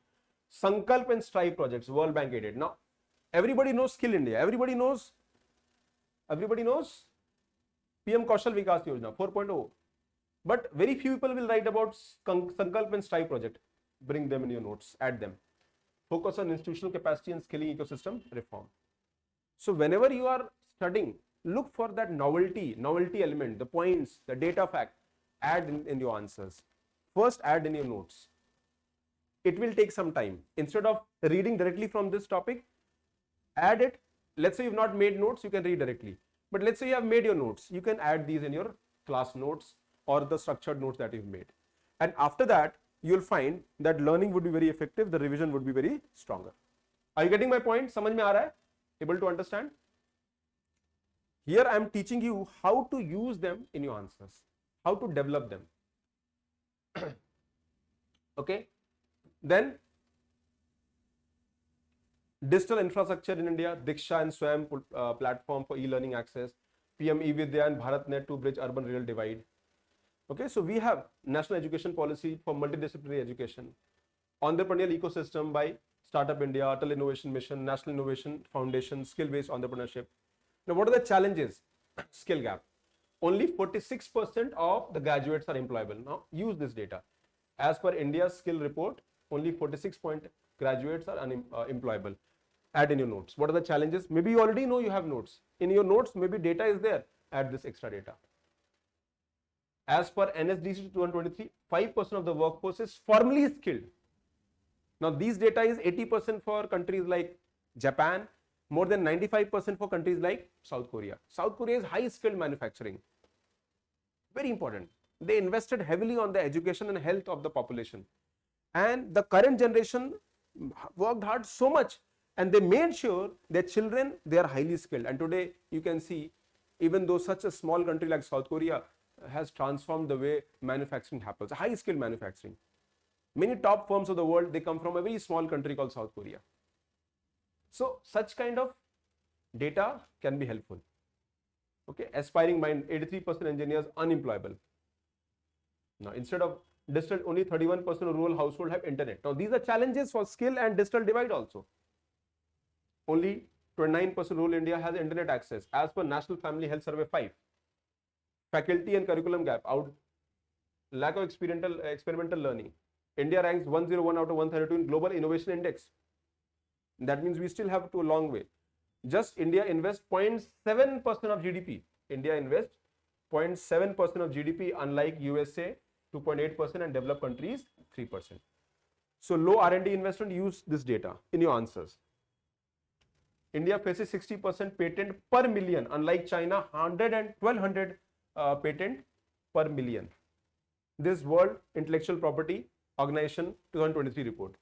Sankalp and Strive projects, World Bank aided. Now, everybody knows Skill India. Everybody knows PM Kaushal Vikas Yojana 4.0. But very few people will write about Sankalp and Strive project. Bring them in your notes, add them. Focus on institutional capacity and skilling ecosystem reform. So whenever you are studying, look for that novelty element, the points, the data fact, add in your answers. First, add in your notes. It will take some time. Instead of reading directly from this topic, add it. Let's say you've not made notes, you can read directly. But let's say you have made your notes, you can add these in your class notes or the structured notes that you've made. And after that, you'll find that learning would be very effective, the revision would be very stronger. Are you getting my point? Samajh mein aa raha hai? Able to understand? Here I am teaching you how to use them in your answers, how to develop them. Okay. Then digital infrastructure in India, Diksha and Swayam platform for e-learning access, PM e-Vidya and BharatNet to bridge urban rural divide. Okay, so we have national education policy for multidisciplinary education, entrepreneurial ecosystem by Startup India, Atal Innovation Mission, National Innovation Foundation, skill-based entrepreneurship. Now, what are the challenges? Skill gap. Only 46% of the graduates are employable. Now, use this data. As per India's skill report, only 46 point graduates are unemployable. Add in your notes. What are the challenges? Maybe you already know you have notes. In your notes, maybe data is there. Add this extra data. As per NSDC 2023, 5% of the workforce is formally skilled. Now, these data is 80% for countries like Japan, more than 95% for countries like South Korea. South Korea is high skilled manufacturing. Very important. They invested heavily on the education and health of the population. And the current generation worked hard so much, and they made sure their children, they are highly skilled. And today you can see, even though such a small country like South Korea has transformed the way manufacturing happens, high skilled manufacturing. Many top firms of the world, they come from a very small country called South Korea. So such kind of data can be helpful. Okay, aspiring mind, 83% engineers unemployable. Now, instead of digital, only 31% of rural household have internet. Now, these are challenges for skill and digital divide also. Only 29% rural India has internet access as per National Family Health Survey 5. Faculty and curriculum gap, lack of experimental learning. India ranks 101 out of 132 in Global Innovation Index. That means we still have to a long way. Just India invests 0.7% of GDP. India invests 0.7% of GDP, unlike USA 2.8% and developed countries 3%. So low R&D investment. Use this data in your answers. India faces 60% patent per million, unlike China 1200 patent per million. This World Intellectual Property Organization 2023 report.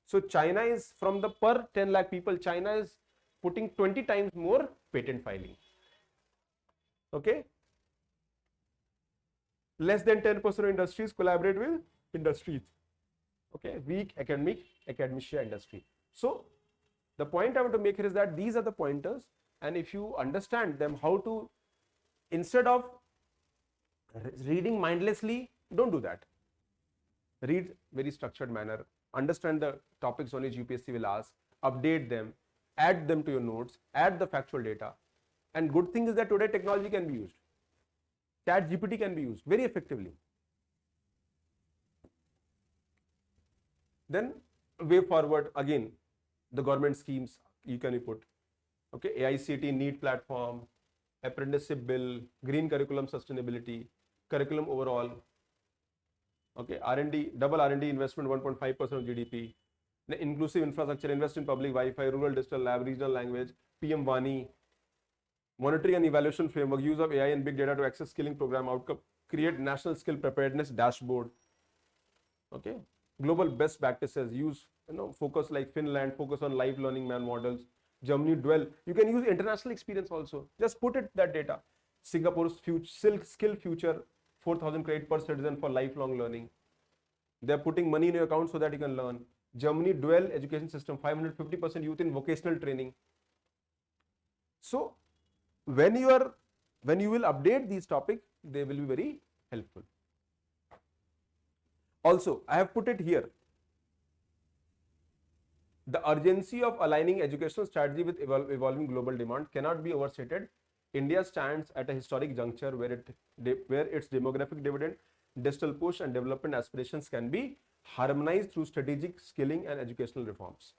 So China is, from the per 10 lakh people, China is putting 20 times more patent filing. Okay. Less than 10% of industries collaborate with industries. Okay. Weak academia industry. So the point I want to make here is that these are the pointers, and if you understand them, how to, instead of reading mindlessly, don't do that. Read very structured manner, understand the topics on which UPSC will ask, update them, add them to your notes, add the factual data. And good thing is that today technology can be used. ChatGPT can be used very effectively. Then way forward, again, the government schemes you can put. Okay, AICT NEET platform, apprenticeship bill, green curriculum sustainability, curriculum overall. Okay, R&D, double R&D investment, 1.5% of GDP. The inclusive infrastructure, invest in public Wi-Fi, rural digital lab, regional language, PM Vani, monitoring and evaluation framework, use of AI and big data to access skilling program outcome, create national skill preparedness dashboard. Okay, global best practices, use focus like Finland, focus on live learning models. Germany dwell. You can use international experience also. Just put it that data. Singapore's skill future, 4,000 credit per citizen for lifelong learning. They are putting money in your account so that you can learn. Germany dual education system, 550% youth in vocational training. So when you will update these topics, they will be very helpful. Also, I have put it here. The urgency of aligning educational strategy with evolving global demand cannot be overstated. India stands at a historic juncture where its demographic dividend, digital push, and development aspirations can be harmonized through strategic skilling and educational reforms.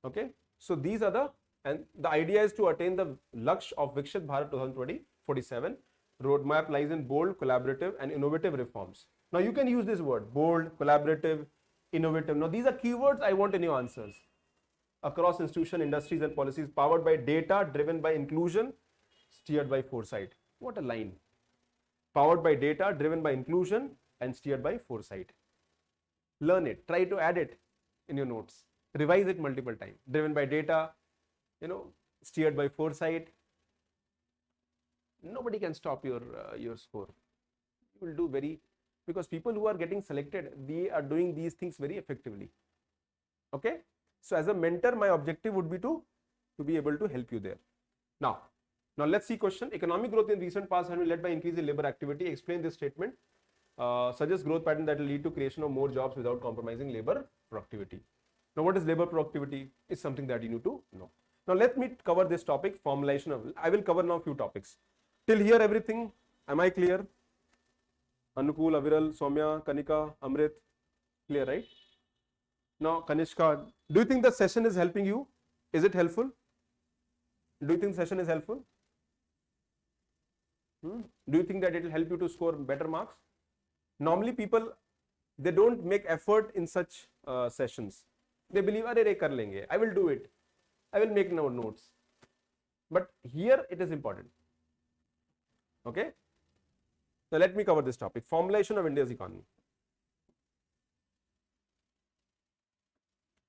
Okay, so these are and the idea is to attain the Lakshya of Viksit Bharat 2047. Roadmap lies in bold, collaborative, and innovative reforms. Now you can use this word, bold, collaborative, innovative. Now these are keywords I want in your answers. Across institutions, industries, and policies, powered by data, driven by inclusion, steered by foresight. What a line. Powered by data, driven by inclusion, and steered by foresight. Learn it. Try to add it in your notes. Revise it multiple times. Driven by data, steered by foresight. Nobody can stop your score. You will do because people who are getting selected, they are doing these things very effectively. Okay. So as a mentor, my objective would be to be able to help you there. Now let's see question. Economic growth in recent past has been led by increase in labor activity. Explain this statement. Suggest growth pattern that will lead to creation of more jobs without compromising labor productivity. Now what is labor productivity? Is something that you need to know. Now let me cover this topic, formulation of, I will cover now few topics. Till here everything, am I clear? Anukul, Aviral, Soumya, Kanika, Amrit. Clear, right? Now Kanishka, do you think the session is helping you? Is it helpful? Do you think session is helpful? Do you think that it will help you to score better marks? Normally people, they don't make effort in such sessions. They believe, "Arey re kar lenge, I will do it, I will make no notes." But here it is important. Okay, so let me cover this topic: formulation of India's economy.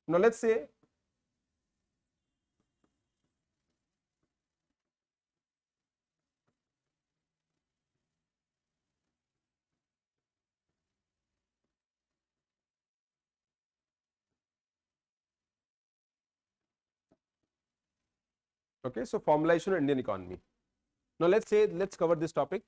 Now let's say okay, so formulation of Indian economy. Now let's cover this topic.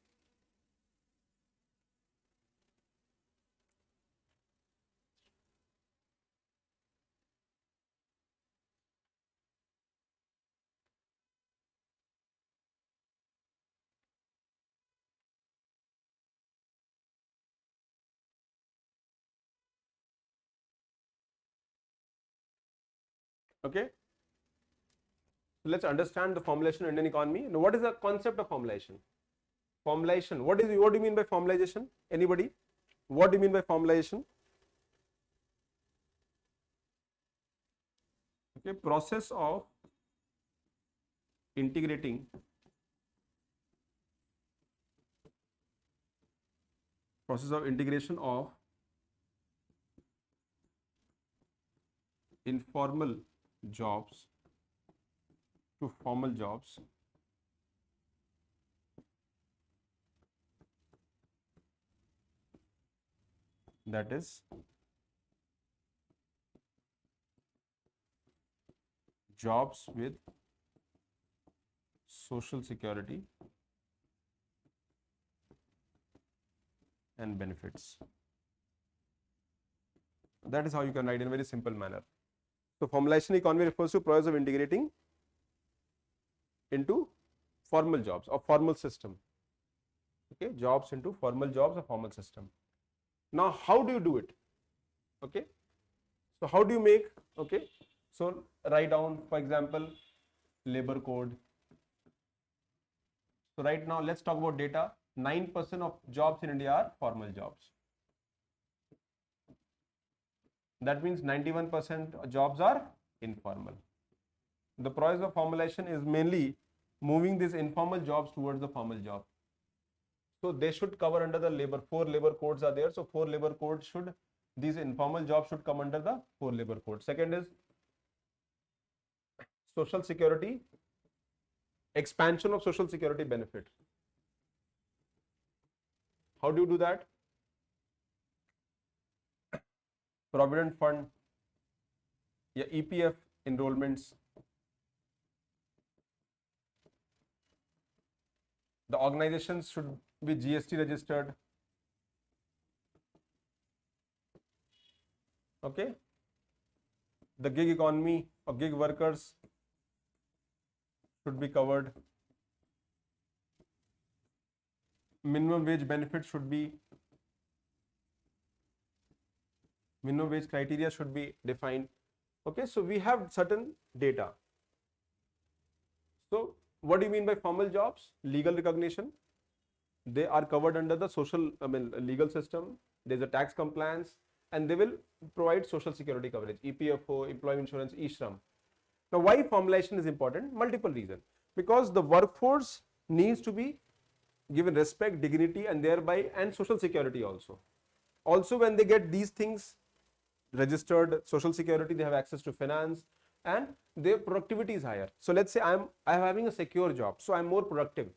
Okay, so let's understand the formulation of Indian economy. Now what is the concept of formulation? Formulation, what do you mean by formalization? Anybody? What do you mean by formulation? Okay, process of integrating integration of informal jobs to formal jobs. That is jobs with social security and benefits. That is how you can write in a very simple manner. So formulation economy refers to process of integrating into formal jobs or formal system. Okay, jobs into formal jobs or formal system. Now how do you do it? Okay, so how do you make, okay, so write down, for example, labor code. So right now let's talk about data. 9% of jobs in India are formal jobs. That means 91% jobs are informal. The process of formulation is mainly moving these informal jobs towards the formal job. So they should cover under the labor, 4 labor codes are there. So 4 labor codes should, these informal jobs should come under the 4 labor codes. Second is social security, expansion of social security benefit. How do you do that? Provident fund, yeah, EPF enrollments. The organizations should be GST registered. Okay. The gig economy or gig workers should be covered. Minimum wage benefits should be, minimum wage criteria should be defined. Okay, so we have certain data. So what do you mean by formal jobs? Legal recognition. They are covered under the social, legal system. There's a tax compliance, and they will provide social security coverage, EPFO, employee insurance, e-shram. Now, why formulation is important? Multiple reasons. Because the workforce needs to be given respect, dignity, and thereby, and social security also. Also, when they get these things registered, social security, they have access to finance, and their productivity is higher. So let's say I'm having a secure job, so I'm more productive.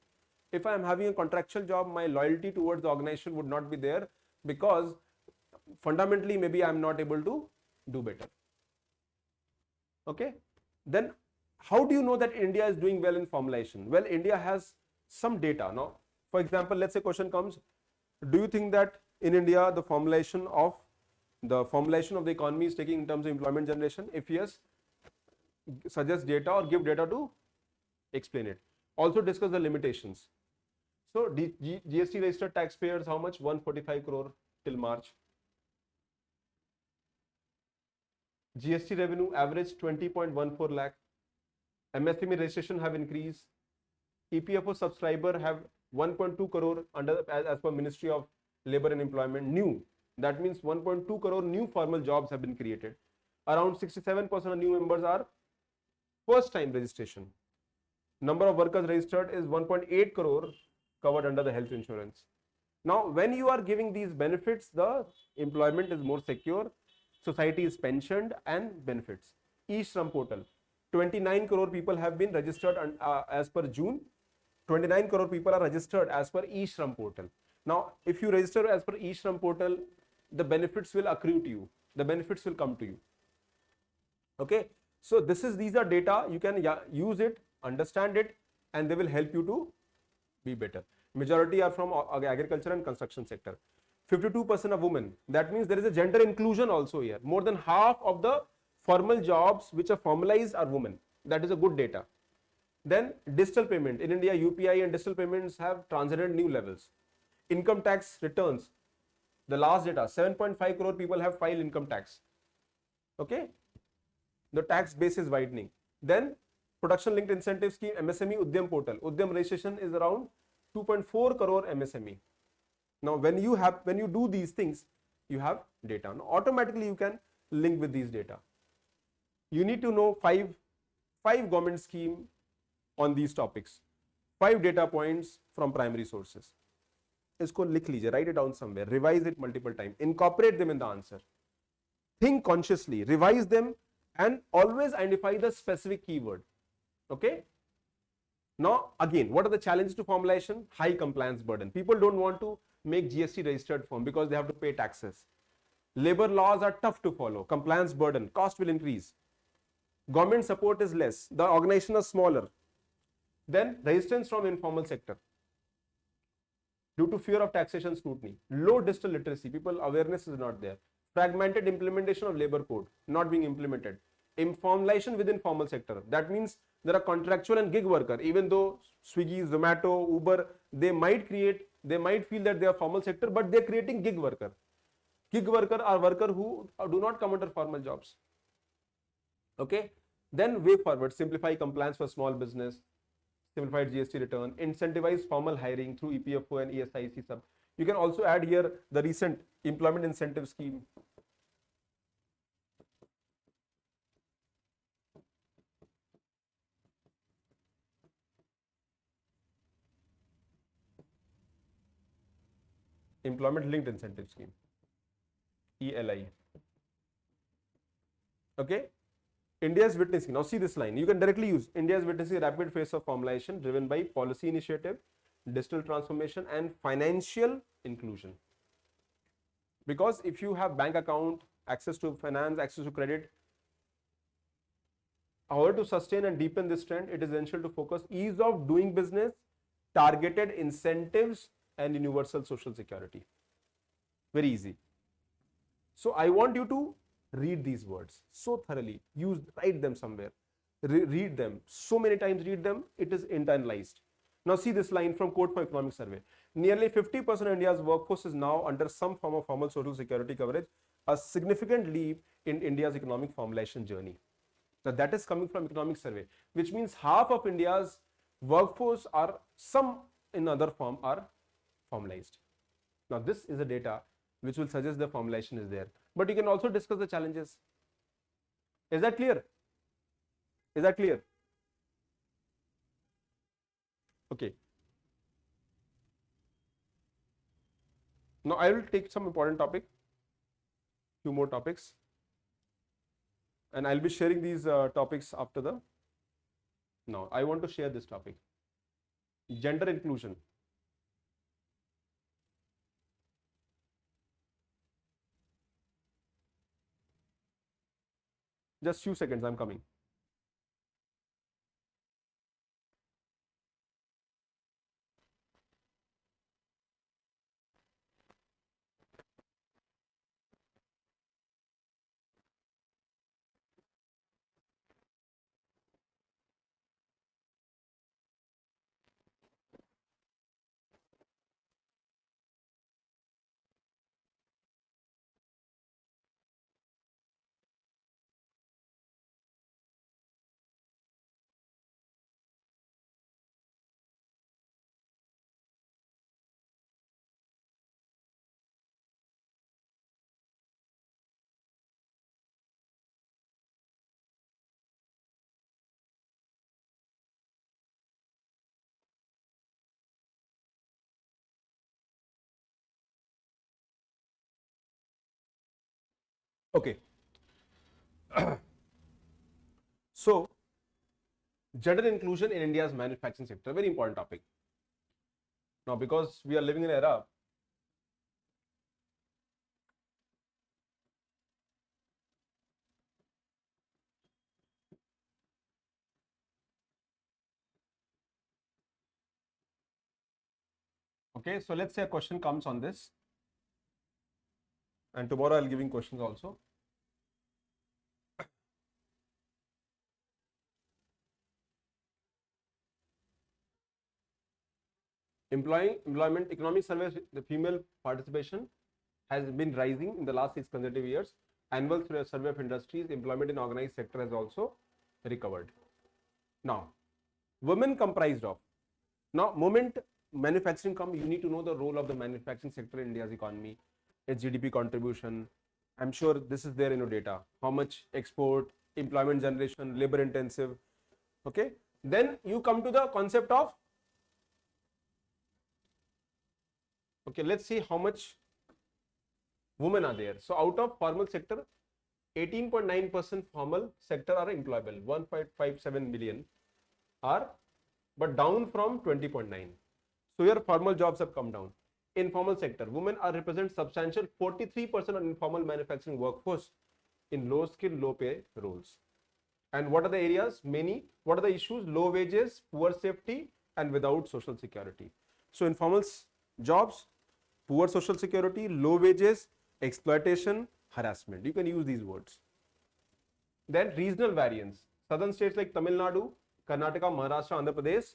If I'm having a contractual job, my loyalty towards the organization would not be there, because fundamentally maybe I'm not able to do better. Okay, then how do you know that India is doing well in formulation? Well, India has some data. Now, for example, let's say question comes, do you think that in India the formulation of the economy is taking in terms of employment generation? If yes, suggest data or give data to explain it. Also discuss the limitations. So GST registered taxpayers, how much? 145 crore till March. GST revenue average 20.14 lakh. MSME registration have increased. EPFO subscriber have 1.2 crore under as per Ministry of Labor and Employment new. That means 1.2 crore new formal jobs have been created. Around 67% of new members are first time registration. Number of workers registered is 1.8 crore covered under the health insurance. Now, when you are giving these benefits, the employment is more secure, society is pensioned and benefits. E-Shram portal, 29 crore people have been registered as per June. 29 crore people are registered as per E-Shram portal. Now, if you register as per E-Shram portal, the benefits will accrue to you. The benefits will come to you. Okay. So these are data, you can use it, understand it, and they will help you to be better. Majority are from agriculture and construction sector. 52% of women. That means there is a gender inclusion also here. More than half of the formal jobs which are formalized are women. That is a good data. Then digital payment. In India, UPI and digital payments have transcended new levels. Income tax returns. The last data, 7.5 crore people have filed income tax. Okay. The tax base is widening. Then production linked incentive scheme, MSME Udyam portal. Udyam registration is around 2.4 crore MSME. Now, when you do these things, you have data. Now, automatically you can link with these data. You need to know five government scheme on these topics. 5 data points from primary sources. इसको लिख लीजिए, write it down somewhere, revise it multiple times, incorporate them in the answer. Think consciously, revise them, and always identify the specific keyword. Okay. Now, again, what are the challenges to formulation? High compliance burden. People don't want to make GST registered form because they have to pay taxes. Labor laws are tough to follow. Compliance burden, cost will increase. Government support is less. The organization is smaller. Then resistance from informal sector due to fear of taxation scrutiny. Low digital literacy. People awareness is not there. Fragmented implementation of labor code not being implemented. Informalization within formal sector. That means there are contractual and gig worker. Even though Swiggy, Zomato, Uber, they might feel that they are formal sector, but they are creating gig worker. Gig worker are worker who do not come under formal jobs. Okay. Then way forward, simplify compliance for small business, simplified GST return, incentivize formal hiring through EPFO and ESIC sub. You can also add here the recent employment incentive scheme. Employment linked incentive scheme, ELI. Okay. India is witnessing, now see this line, you can directly use, India is witnessing a rapid phase of formalization driven by policy initiative, digital transformation and financial inclusion. Because if you have bank account, access to finance, access to credit, however to sustain and deepen this trend, it is essential to focus ease of doing business, targeted incentives and universal social security. Very easy. So I want you to read these words so thoroughly, write them somewhere, read them so many times, read them, it is internalized. Now see this line from Code for Economic Survey. Nearly 50% of India's workforce is now under some form of formal social security coverage, a significant leap in India's economic formalization journey. Now that is coming from Economic Survey, which means half of India's workforce are some in other form are formalized. Now this is a data which will suggest the formulation is there. But you can also discuss the challenges. Is that clear? Is that clear? Okay. Now I will take some important topic, few more topics, and I'll be sharing these topics after the. Now I want to share this topic, gender inclusion. Just few seconds, I'm coming. Okay. So, gender inclusion in India's manufacturing sector, very important topic. Now, because we are living in an era okay, so let's say a question comes on this, and tomorrow I'll giving questions also. Employment economic survey, the female participation has been rising in the last 6 consecutive years. Annual survey of industries, employment in organized sector has also recovered. Now, women comprised of. Now, moment manufacturing come, you need to know the role of the manufacturing sector in India's economy, its GDP contribution. I'm sure this is there in your data. How much export, employment generation, labor intensive. Okay. Then you come to the concept of, okay, let's see how much women are there. So out of formal sector, 18.9% formal sector are employable, 1.57 million are, but down from 20.9. So your formal jobs have come down. Informal sector, women are represent substantial 43% of informal manufacturing workforce in low skill, low pay roles. And what are the areas? Many. What are the issues? Low wages, poor safety, and without social security. So informal jobs, poor social security, low wages, exploitation, harassment. You can use these words. Then regional variance. Southern states like Tamil Nadu, Karnataka, Maharashtra, Andhra Pradesh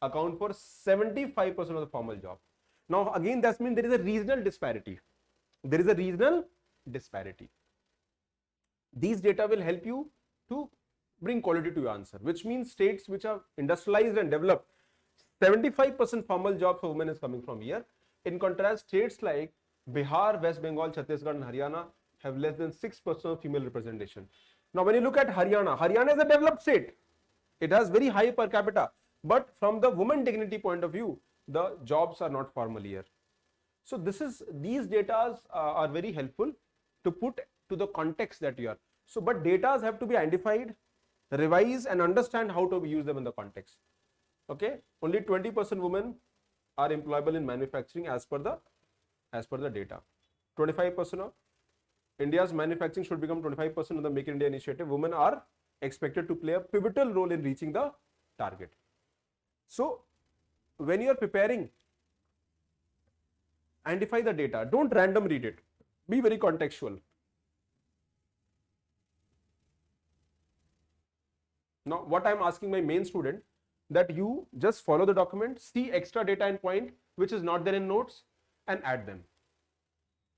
account for 75% of the formal job. Now again, that means there is a regional disparity. There is a regional disparity. These data will help you to bring quality to your answer, which means states which are industrialized and developed, 75% formal jobs for women is coming from here. In contrast, states like Bihar, West Bengal, Chhattisgarh and Haryana have less than 6% of female representation. Now, when you look at Haryana, Haryana is a developed state. It has very high per capita, but from the woman dignity point of view, the jobs are not formal here. So these data are very helpful to put to the context that you are. So, but data have to be identified, revise and understand how to use them in the context. Okay, only 20% women are employable in manufacturing as per the data. 25% of India's manufacturing should become 25% of the Make in India initiative. Women are expected to play a pivotal role in reaching the target. So, when you are preparing, identify the data. Don't random read it. Be very contextual. Now, what I am asking my main student, that you just follow the document, see extra data and point which is not there in notes and add them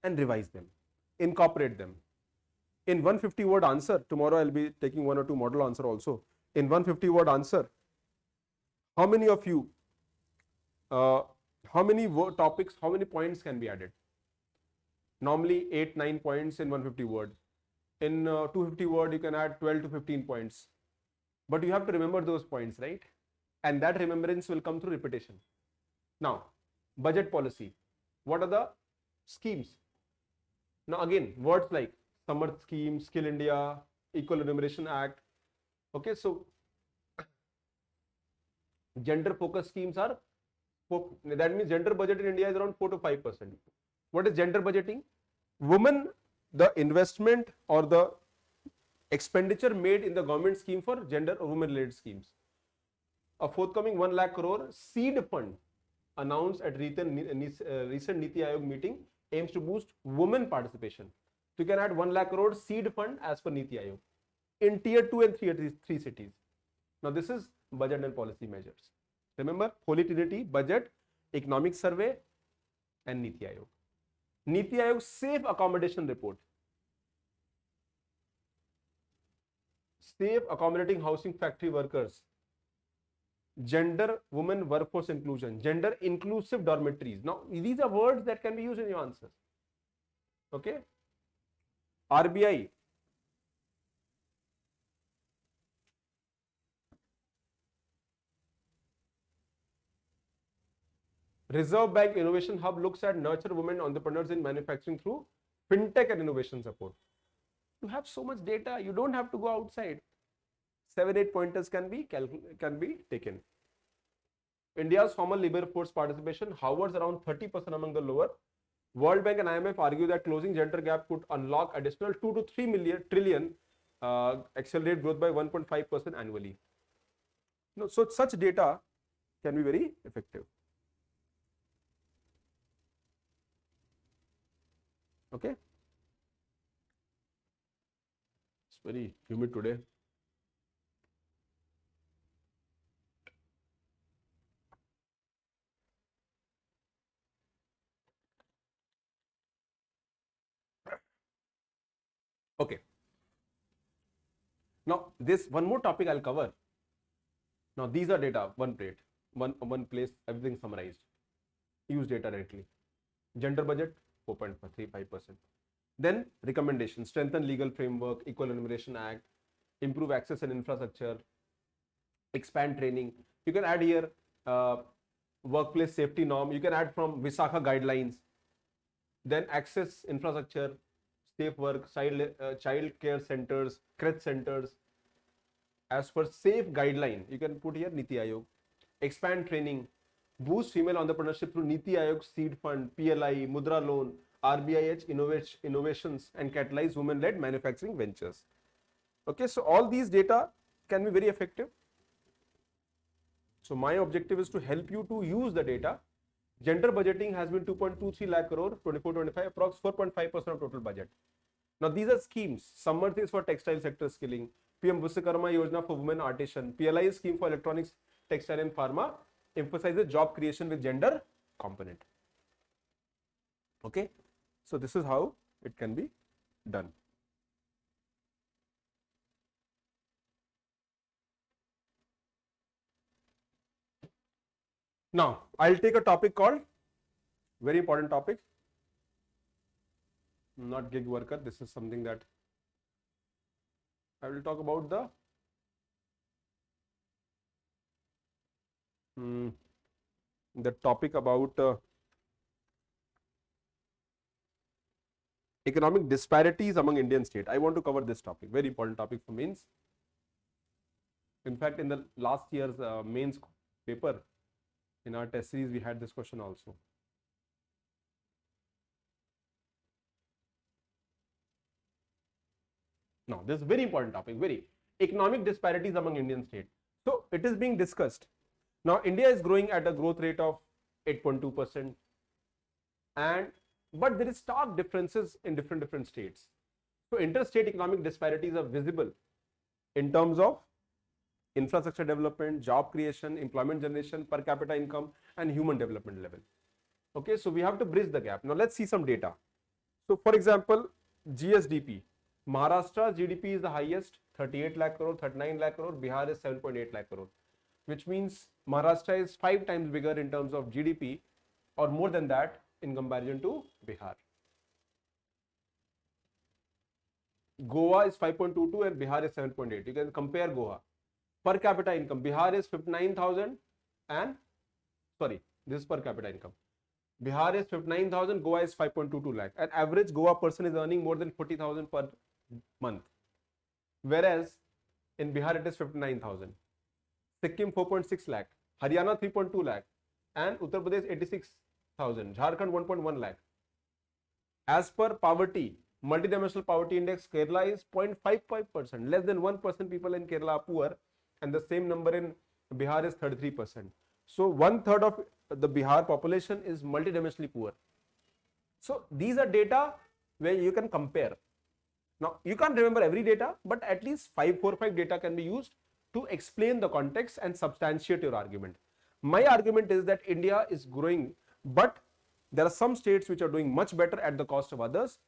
and revise them, incorporate them. In 150 word answer, tomorrow I'll be taking 1 or 2 model answer also. In 150 word answer, how many of you, how many topics, how many points can be added? Normally 8-9 points in 150 word. In 250 word, you can add 12 to 15 points. But you have to remember those points, right? And that remembrance will come through repetition. Now, budget policy. What are the schemes? Now again, words like Samarth scheme, Skill India, Equal Remuneration Act. Okay, so gender focused schemes are, that means gender budget in India is around 4 to 5%. What is gender budgeting? Women, the investment or the expenditure made in the government scheme for gender or women related schemes. A forthcoming 1 lakh crore seed fund announced at recent Niti Aayog meeting aims to boost women participation. So you can add 1 lakh crore seed fund as per Niti Aayog in tier 2 and 3 cities. Now this is budget and policy measures. Remember, Holy Trinity: budget, economic survey and Niti Aayog. Niti Aayog safe accommodation report. Safe accommodating housing factory workers. Gender women workforce inclusion, gender inclusive dormitories. Now these are words that can be used in your answers. Okay. RBI, Reserve Bank Innovation Hub looks at nurture women entrepreneurs in manufacturing through fintech and innovation support. You have so much data, you don't have to go outside. 7-8 pointers can be taken. India's formal labor force participation hovers around 30% among the lower. World Bank and IMF argue that closing gender gap could unlock additional 2 to 3 trillion, accelerate growth by 1.5% annually. So such data can be very effective. Okay. It's very humid today. Okay. Now this one more topic I'll cover. Now these are data, one plate, one place, everything summarized. Use data directly. Gender budget 4.35%. Then recommendations: strengthen legal framework, Equal Remuneration Act, improve access and infrastructure, expand training. You can add here workplace safety norm. You can add from Visakha guidelines. Then access infrastructure, safe work, child care centers, crèche centers. As per safe guideline, you can put here Niti Aayog. Expand training, boost female entrepreneurship through Niti Aayog Seed Fund, PLI, Mudra Loan, RBIH innovations, and catalyze women-led manufacturing ventures. Okay, so all these data can be very effective. So my objective is to help you to use the data. Gender budgeting has been 2.23 lakh crore, 24-25, approx 4.5% of total budget. Now these are schemes. Samarth is for textile sector skilling, PM Vishwakarma Yojana for women artisan, PLI scheme for electronics, textile and pharma, emphasizes job creation with gender component. Okay, so this is how it can be done. Now I'll take a topic called, very important topic, not gig worker. This is something that I will talk about the topic about economic disparities among Indian states. I want to cover this topic, very important topic for mains. In fact, in the last year's mains paper, in our test series, we had this question also. Now, this is very important topic, very economic disparities among Indian states. So, it is being discussed. Now, India is growing at a growth rate of 8.2%, but there is stark differences in different states. So, interstate economic disparities are visible in terms of infrastructure development, job creation, employment generation, per capita income, and human development level. Okay, so we have to bridge the gap. Now, let's see some data. So, for example, GSDP. Maharashtra's GDP is the highest, 38 lakh crore, 39 lakh crore. Bihar is 7.8 lakh crore, which means Maharashtra is 5 times bigger in terms of GDP, or more than that in comparison to Bihar. Goa is 5.22 and Bihar is 7.8. You can compare Goa. Per capita income, Bihar is 59,000 and, sorry, this is per capita income. Bihar is 59,000, Goa is 5.22 lakh. An average Goa person is earning more than 40,000 per month, whereas in Bihar it is 59,000. Sikkim 4.6 lakh, Haryana 3.2 lakh, and Uttar Pradesh 86,000, Jharkhand 1.1 lakh. As per poverty, multidimensional poverty index, Kerala is 0.55%, less than 1% people in Kerala are poor, and the same number in Bihar is 33%. So 1/3 of the Bihar population is multidimensionally poor. So these are data where you can compare. Now you can't remember every data, but at least 4 or 5 data can be used to explain the context and substantiate your argument. My argument is that India is growing, but there are some states which are doing much better at the cost of others.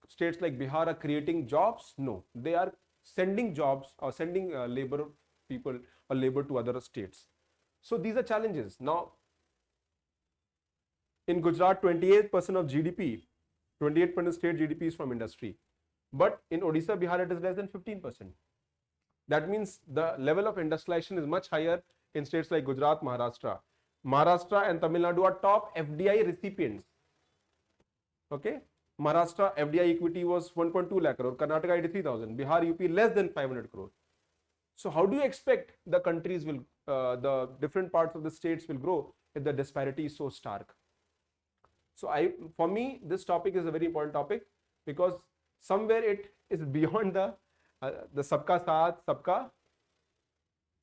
States like Bihar are creating jobs. No, they are sending jobs or sending labor people or labor to other states. So these are challenges. Now, in Gujarat, 28% of GDP, 28% state GDP is from industry. But in Odisha, Bihar, it is less than 15%. That means the level of industrialization is much higher in states like Gujarat, Maharashtra. Maharashtra and Tamil Nadu are top FDI recipients. Okay. Maharashtra FDI equity was 1.2 lakh crore, Karnataka 83,000, Bihar, UP less than 500 crore. So how do you expect the countries will, the different parts of the states will grow if the disparity is so stark? So for me, this topic is a very important topic because somewhere it is beyond the sabka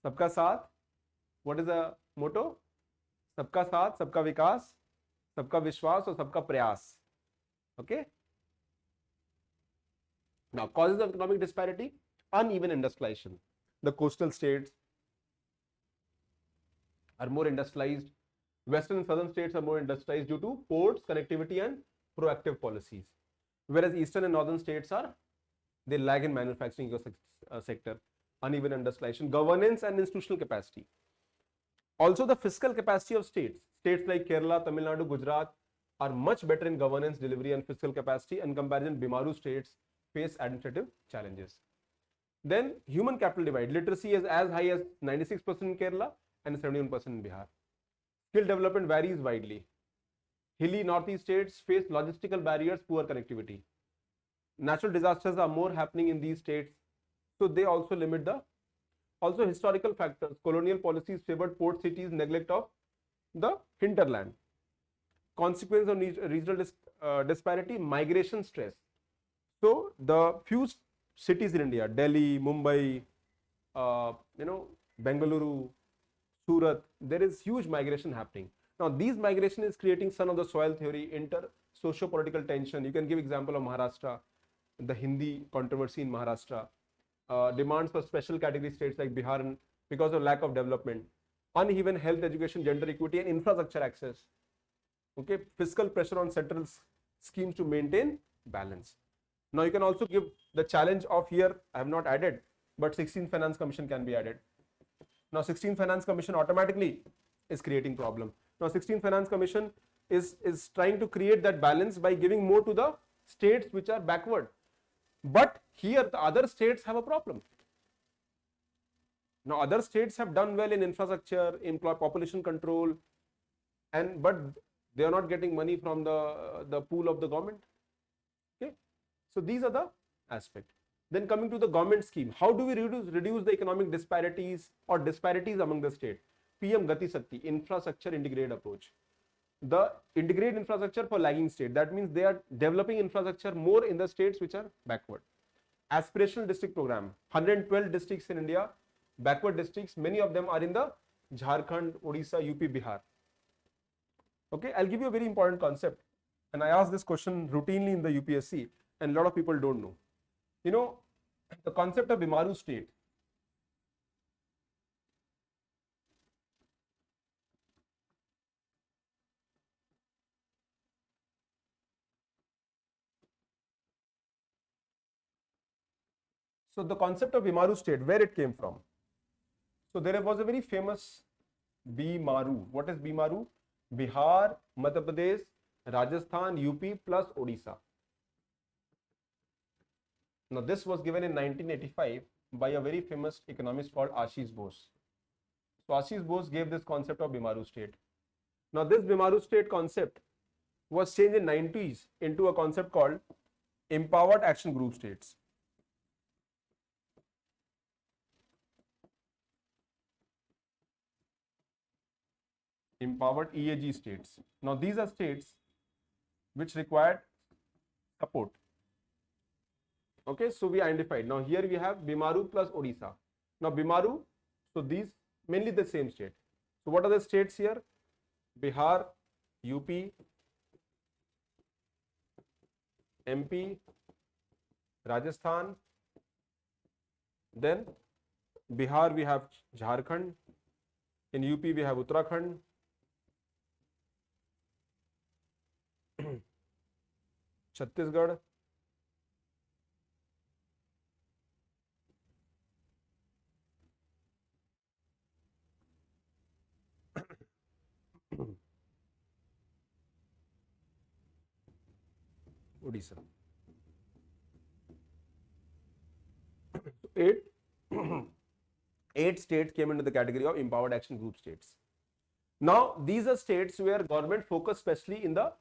saath. What is the motto? Sabka saath, sabka vikas, sabka vishwas, or sabka prayas. Okay. Now, causes of economic disparity: uneven industrialization. The coastal states are more industrialized. Western and southern states are more industrialized due to ports, connectivity, and proactive policies. Whereas eastern and northern states they lag in manufacturing sector. Uneven industrialization, governance and institutional capacity. Also, the fiscal capacity of states like Kerala, Tamil Nadu, Gujarat are much better in governance, delivery, and fiscal capacity. In comparison, Bimaru states face administrative challenges. Then, human capital divide. Literacy is as high as 96% in Kerala and 71% in Bihar. Skill development varies widely. Hilly northeast states face logistical barriers, poor connectivity. Natural disasters are more happening in these states, so they also limit the. Also, historical factors. Colonial policies favored port cities, neglect of the hinterland. Consequence of regional disparity: migration stress. So, the few cities in India, Delhi, Mumbai, Bengaluru, Surat, there is huge migration happening. Now, these migration is creating son of the soil theory, socio-political tension. You can give example of Maharashtra, the Hindi controversy in Maharashtra, demands for special category states like Bihar because of lack of development, uneven health, education, gender equity, and infrastructure access. Okay, fiscal pressure on central schemes to maintain balance. Now, you can also give the challenge of here, I have not added, but 16th Finance Commission can be added. Now, 16th Finance Commission automatically is creating problem. Now, 16th Finance Commission is trying to create that balance by giving more to the states which are backward. But here the other states have a problem. Now, other states have done well in infrastructure, in population control, but they are not getting money from the pool of the government. Okay, so these are the aspects. Then coming to the government scheme, how do we reduce the economic disparities or disparities among the states? PM Gati Shakti, infrastructure integrated approach. The integrated infrastructure for lagging state. That means they are developing infrastructure more in the states which are backward. Aspirational district program. 112 districts in India, backward districts. Many of them are in the Jharkhand, Odisha, UP, Bihar. Okay, I'll give you a very important concept. And I ask this question routinely in the UPSC, and a lot of people don't know. You know, the concept of Bimaru state. So the concept of Bimaru state, where it came from? So there was a very famous Bimaru. What is Bimaru? Bihar, Madhya Pradesh, Rajasthan, UP plus Odisha. Now this was given in 1985 by a very famous economist called Ashish Bose. So Ashish Bose gave this concept of Bimaru state. Now this Bimaru state concept was changed in 90s into a concept called empowered action group states. Empowered EAG states. Now these are states which required support. Okay, so we identified. Now here we have Bimaru plus Odisha. Now Bimaru, so these mainly the same state. So what are the states here? Bihar, UP, MP, Rajasthan. Then Bihar we have Jharkhand. In UP we have Uttarakhand. Chhattisgarh. Odisha. Eight states came into the category of empowered action group states. Now, these are states where government focus especially in the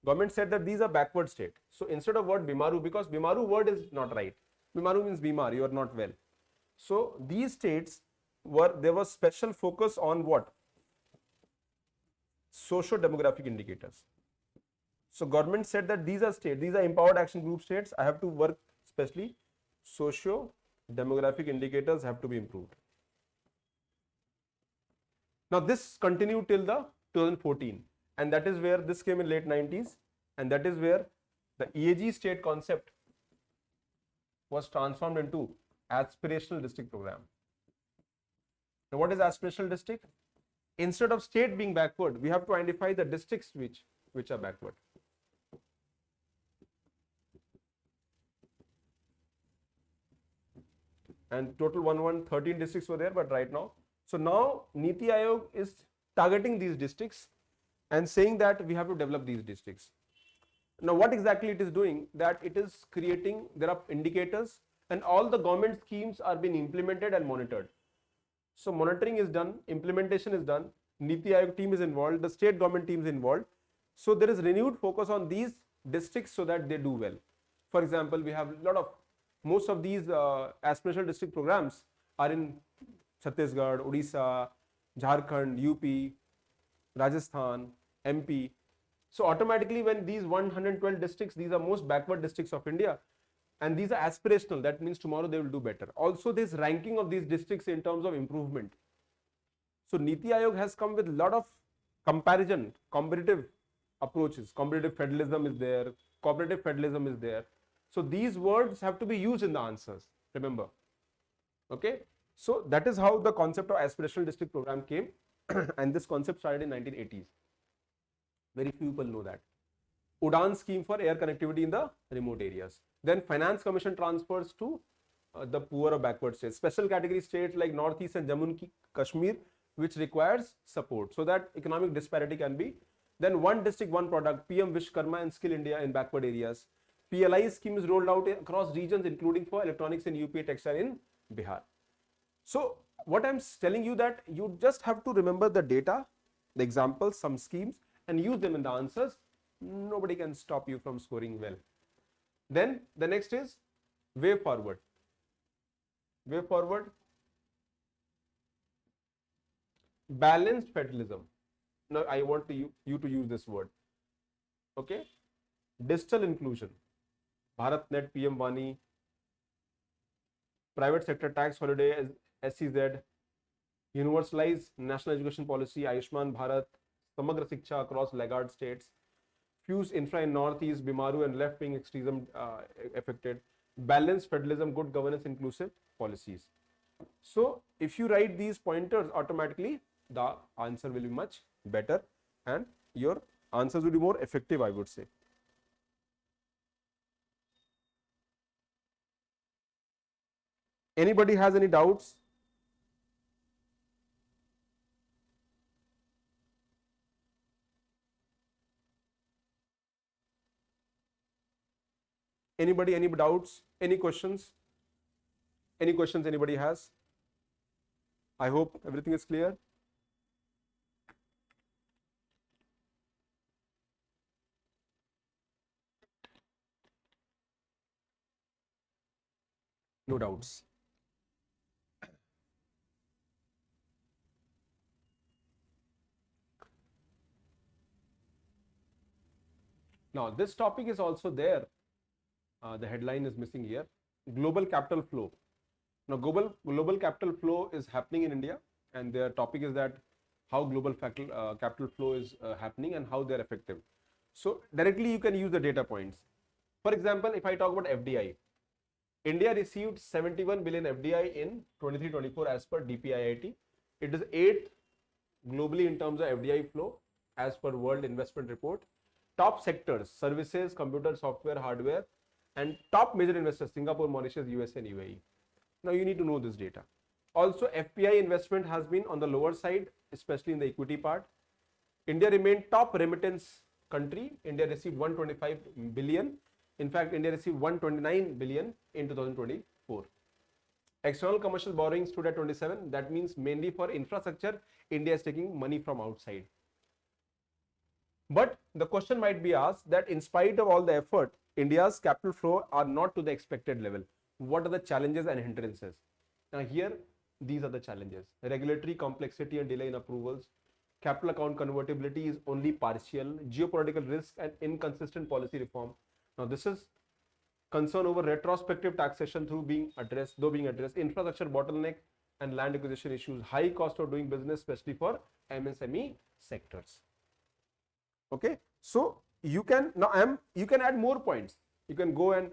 Government said that these are backward state. So instead of word Bimaru, because Bimaru word is not right. Bimaru means Bimar, you are not well. So these states there was special focus on what? Socio-demographic indicators. So government said that these are states, these are empowered action group states. I have to work especially socio-demographic indicators have to be improved. Now this continued till the 2014, and that is where this came in late 90s, and that is where the EAG state concept was transformed into aspirational district program. Now what is aspirational district? Instead of state being backward, we have to identify the districts which are backward. And total 13 districts were there, but right now. So now Niti Aayog is targeting these districts and saying that we have to develop these districts. Now what exactly it is doing? That it is creating, there are indicators and all the government schemes are being implemented and monitored. So monitoring is done, implementation is done, Niti Aayog team is involved, the state government team is involved. So there is renewed focus on these districts so that they do well. For example, we have most of these aspirational district programs are in Chhattisgarh, Odisha, Jharkhand, UP, Rajasthan, MP. So automatically when these 112 districts, these are most backward districts of India, and these are aspirational, that means tomorrow they will do better. Also this ranking of these districts in terms of improvement. So Niti Aayog has come with a lot of comparative approaches. Comparative federalism is there, cooperative federalism is there. So these words have to be used in the answers, remember. Okay, so that is how the concept of aspirational district program came and this concept started in 1980s. Very few people know that. Udan scheme for air connectivity in the remote areas. Then finance commission transfers to the poor or backward states. Special category states like Northeast and Jammu and Kashmir, which requires support so that economic disparity can be. Then one district, one product, PM Vishkarma and Skill India in backward areas. PLI scheme is rolled out across regions, including for electronics and UPA textile in Bihar. So what I'm telling you that you just have to remember the data, the examples, some schemes, and use them in the answers. Nobody can stop you from scoring well. Then the next is way forward. Way forward. Balanced federalism. Now I want you to use this word. Okay. Digital inclusion. BharatNet, PM Vani, private sector tax holiday as SEZ, universalized national education policy, Ayushman Bharat, Samagra Shiksha across laggard states, fuse infra in northeast, Bimaru and left-wing extremism affected, balanced federalism, good governance, inclusive policies. So if you write these pointers, automatically the answer will be much better and your answers will be more effective, I would say. Anybody has any doubts? Anybody, any doubts, any questions? Any questions anybody has? I hope everything is clear. No doubts. Now this topic is also there. The headline is missing here. Global capital flow. Now global capital flow is happening in India, and their topic is that how global capital flow is happening and how they are effective. So directly you can use the data points. For example, if I talk about FDI, India received 71 billion FDI in 23-24 as per DPIIT. It is 8th globally in terms of FDI flow as per World Investment Report. Top sectors, services, computer, software, hardware, and top major investors, Singapore, Mauritius, USA and UAE. Now you need to know this data. Also FPI investment has been on the lower side, especially in the equity part. India remained top remittance country. India received 125 billion. In fact, India received 129 billion in 2024. External commercial borrowing stood at 27. That means mainly for infrastructure, India is taking money from outside. But the question might be asked that in spite of all the effort, India's capital flow are not to the expected level. What are the challenges and hindrances? Now here, these are the challenges. Regulatory complexity and delay in approvals. Capital account convertibility is only partial. Geopolitical risk and inconsistent policy reform. Now this is concern over retrospective taxation though being addressed. Infrastructure bottleneck and land acquisition issues. High cost of doing business, especially for MSME sectors. Okay, so you can you can add more points. You can go and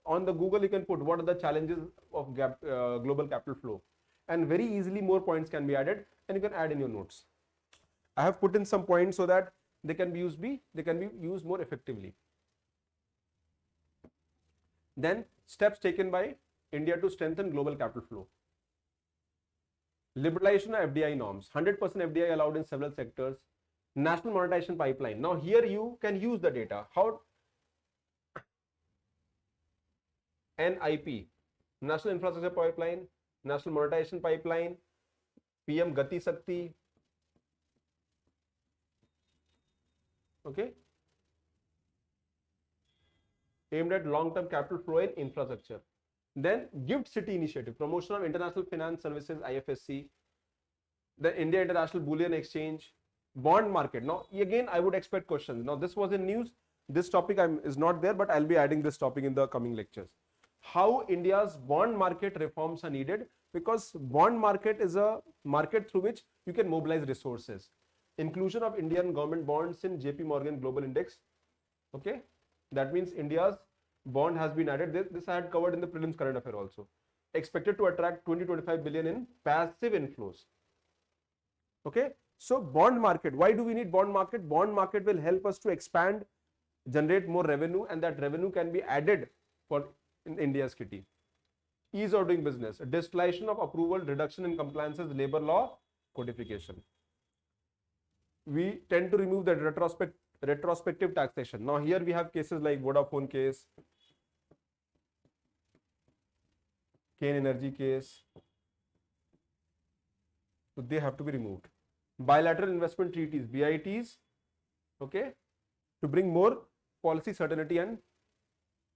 on the Google you can put what are the challenges of global capital flow, and very easily more points can be added, and you can add in your notes. I have put in some points so that they can be used more effectively. Then steps taken by India to strengthen global capital flow. Liberalization of FDI norms. 100% FDI allowed in several sectors. National monetization pipeline. Now here you can use the data. How? NIP, National Infrastructure Pipeline, National Monetization Pipeline, PM Gati Shakti. Okay. Aimed at long-term capital flow in infrastructure. Then Gift City Initiative, promotion of international finance services, IFSC. The India International Bullion Exchange. Bond market. Now again I would expect questions. Now this was in news. This topic is not there, but I'll be adding this topic in the coming lectures. How India's bond market reforms are needed, because bond market is a market through which you can mobilize resources. Inclusion of Indian government bonds in JP Morgan Global Index. Okay, that means India's bond has been added. This I had covered in the prelims current affair also. Expected to attract 20-25 billion in passive inflows. Okay, so bond market. Why do we need bond market? Bond market will help us to expand, generate more revenue, and that revenue can be added for in India's kitty. Ease of doing business. Distillation of approval, reduction in compliances, labor law, codification. We tend to remove the retrospective taxation. Now here we have cases like Vodafone case, Kane Energy case. So they have to be removed. Bilateral investment treaties, BITs, okay, to bring more policy certainty and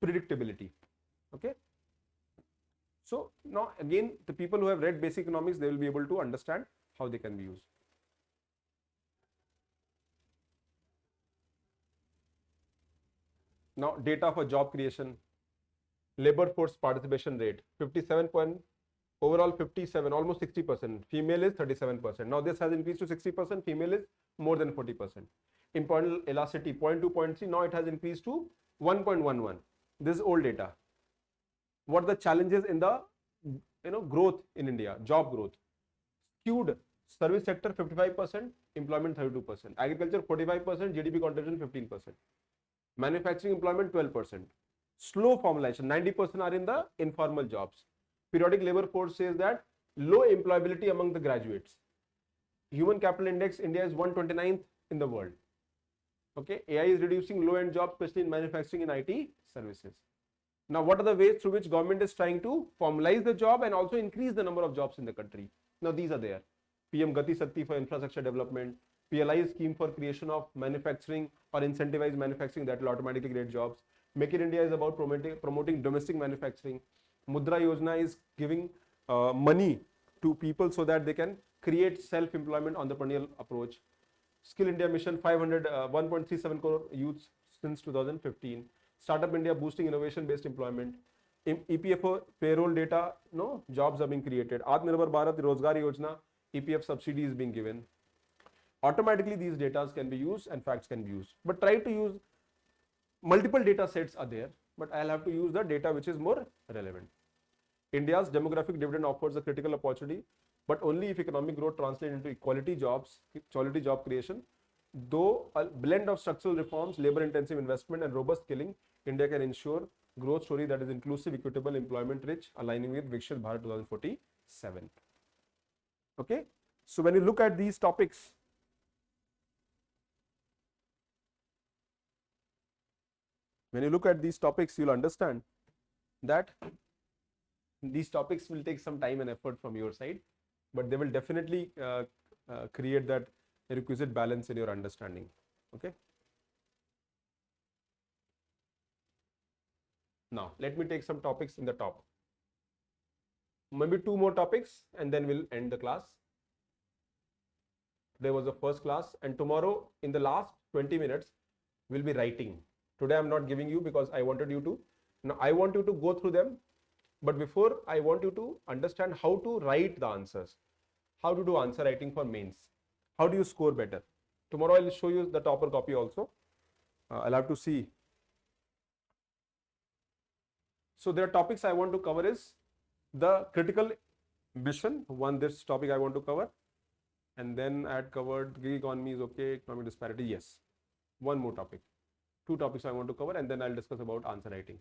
predictability. Okay. So now again, the people who have read basic economics, they will be able to understand how they can be used. Now data for job creation, labor force participation rate, 57 point, overall 57, almost 60%. Female is 37%. Now this has increased to 60%. Female is more than 40%. Employment elasticity 0.2, 0.3. Now it has increased to 1.11. This is old data. What are the challenges in the growth in India? Job growth. Skewed service sector 55%, employment 32%. Agriculture 45%, GDP contribution 15%. Manufacturing employment 12%. Slow formalization, 90% are in the informal jobs. Periodic labor force says that low employability among the graduates. Human capital index, India is 129th in the world. Okay, AI is reducing low-end jobs, especially in manufacturing and IT services. Now, what are the ways through which government is trying to formalize the job and also increase the number of jobs in the country? Now, these are there. PM Gati Shakti for infrastructure development, PLI scheme for creation of manufacturing or incentivize manufacturing that will automatically create jobs. Make in India is about promoting domestic manufacturing. Mudra Yojana is giving money to people so that they can create self-employment entrepreneurial approach. Skill India Mission 1.37 crore youths since 2015. Startup India boosting innovation-based employment. EPFO payroll data, jobs are being created. Atmanirbhar Bharat Rozgar Yojana, EPF subsidy is being given. Automatically these data can be used and facts can be used. But try to use multiple data sets are there, but I'll have to use the data which is more relevant. India's demographic dividend offers a critical opportunity, but only if economic growth translates into quality job creation. Though a blend of structural reforms, labor-intensive investment, and robust skilling, India can ensure growth story that is inclusive, equitable, employment-rich, aligning with Viksit Bharat 2047. Okay, so when you look at these topics, you'll understand that these topics will take some time and effort from your side, but they will definitely create that requisite balance in your understanding. Okay. Now, let me take some topics in the top. Maybe 2 more topics and then we'll end the class. There was the first class, and tomorrow in the last 20 minutes, we'll be writing. Today I'm not giving you because I wanted you to. Now I want you to go through them. But before, I want you to understand how to write the answers. How to do answer writing for mains. How do you score better? Tomorrow I'll show you the topper copy also. I'll have to see. So there are topics I want to cover is the critical mission. This topic I want to cover. And then I had covered gig economy is okay, economic disparity, yes. One more topic. 2 topics I want to cover, and then I'll discuss about answer writing.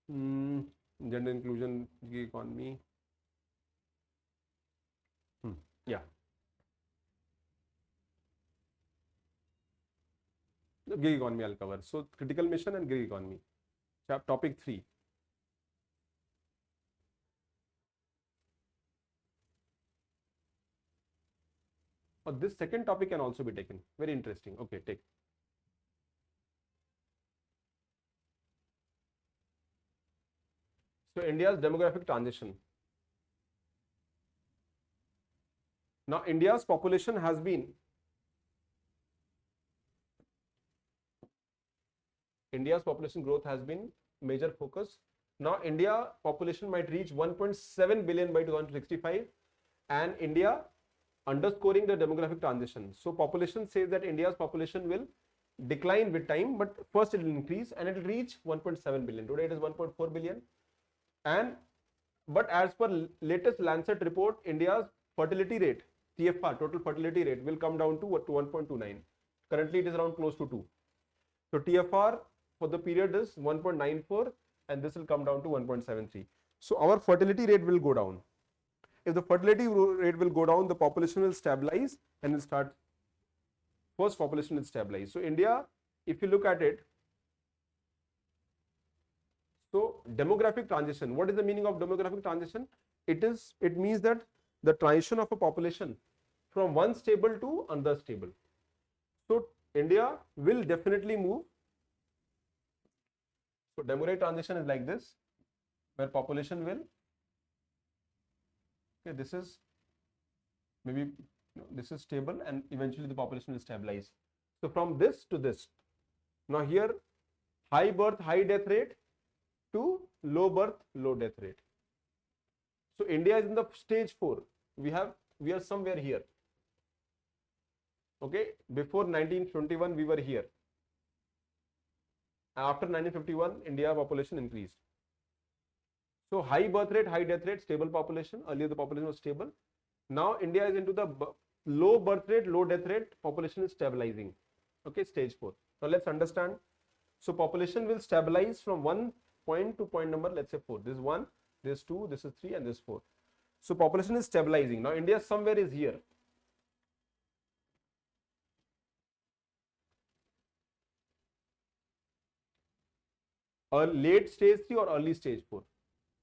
Gender inclusion, gig economy. Yeah. The gig economy I'll cover. So critical mission and gig economy. Topic 3. This second topic can also be taken. Very interesting. Okay, take. So India's demographic transition. Now India's population has been India's population growth has been major focus. Now India population might reach 1.7 billion by 2065, and India underscoring the demographic transition. So population says that India's population will decline with time, but first it will increase and it will reach 1.7 billion. Today it is 1.4 billion. But as per latest Lancet report, India's fertility rate, TFR, total fertility rate, will come down to 1.29. Currently it is around close to 2. So TFR for the period is 1.94 and this will come down to 1.73. So our fertility rate will go down. If the fertility rate will go down, the population will stabilize and will start. First, population will stabilize. So India, if you look at it, so demographic transition. What is the meaning of demographic transition? It means that the transition of a population from one stable to another stable. So India will definitely move. So demographic transition is like this, where population will. Okay, this is maybe this is stable and eventually the population will stabilize. So from this to this. Now here, high birth, high death rate to low birth, low death rate. So India is in the stage 4. We are somewhere here. Okay, before 1921 we were here. After 1951, India population increased. So high birth rate, high death rate, stable population. Earlier the population was stable. Now India is into the low birth rate, low death rate, population is stabilizing. Okay, stage 4. Now let's understand. So population will stabilize from one point to point number, let's say 4. This is 1, this is 2, this is 3 and this is 4. So population is stabilizing. Now India somewhere is here. Or late stage 3 or early stage 4.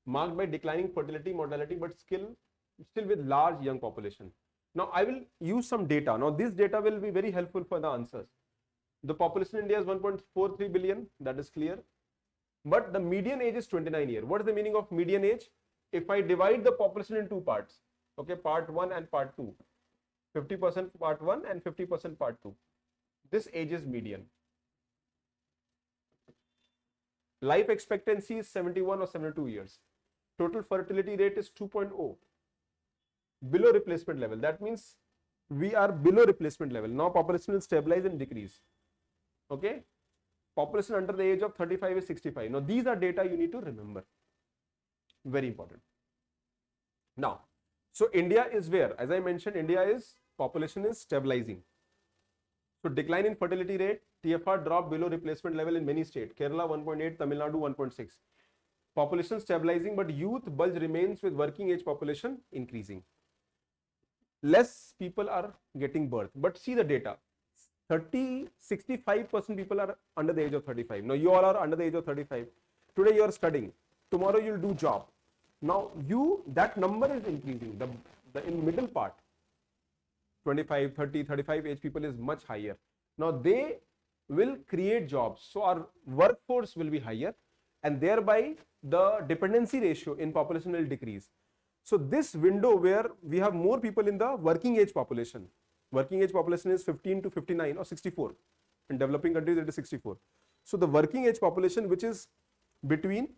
Marked by declining fertility, mortality, but still with large young population. Now I will use some data. Now this data will be very helpful for the answers. The population in India is 1.43 billion, that is clear. But the median age is 29 years. What is the meaning of median age? If I divide the population in 2 parts, okay, part 1 and part 2, 50% part 1 and 50% part 2. This age is median. Life expectancy is 71 or 72 years. Total fertility rate is 2.0. Below replacement level. That means we are below replacement level. Now population will stabilize and decrease. Okay. Population under the age of 35 is 65. Now these are data you need to remember. Very important. Now, so India is where? As I mentioned, India is population is stabilizing. So decline in fertility rate, TFR drop below replacement level in many states. Kerala 1.8, Tamil Nadu 1.6. Population stabilizing, but youth bulge remains with working age population increasing. Less people are getting birth, but see the data. 65% people are under the age of 35. Now you all are under the age of 35. Today you are studying. Tomorrow you will do job. Now that number is increasing. The in middle part. 25, 30, 35 age people is much higher. Now they will create jobs. So our workforce will be higher, and thereby the dependency ratio in population will decrease. So this window where we have more people in the working age population is 15 to 59 or 64. In developing countries it is 64. So the working age population, which is between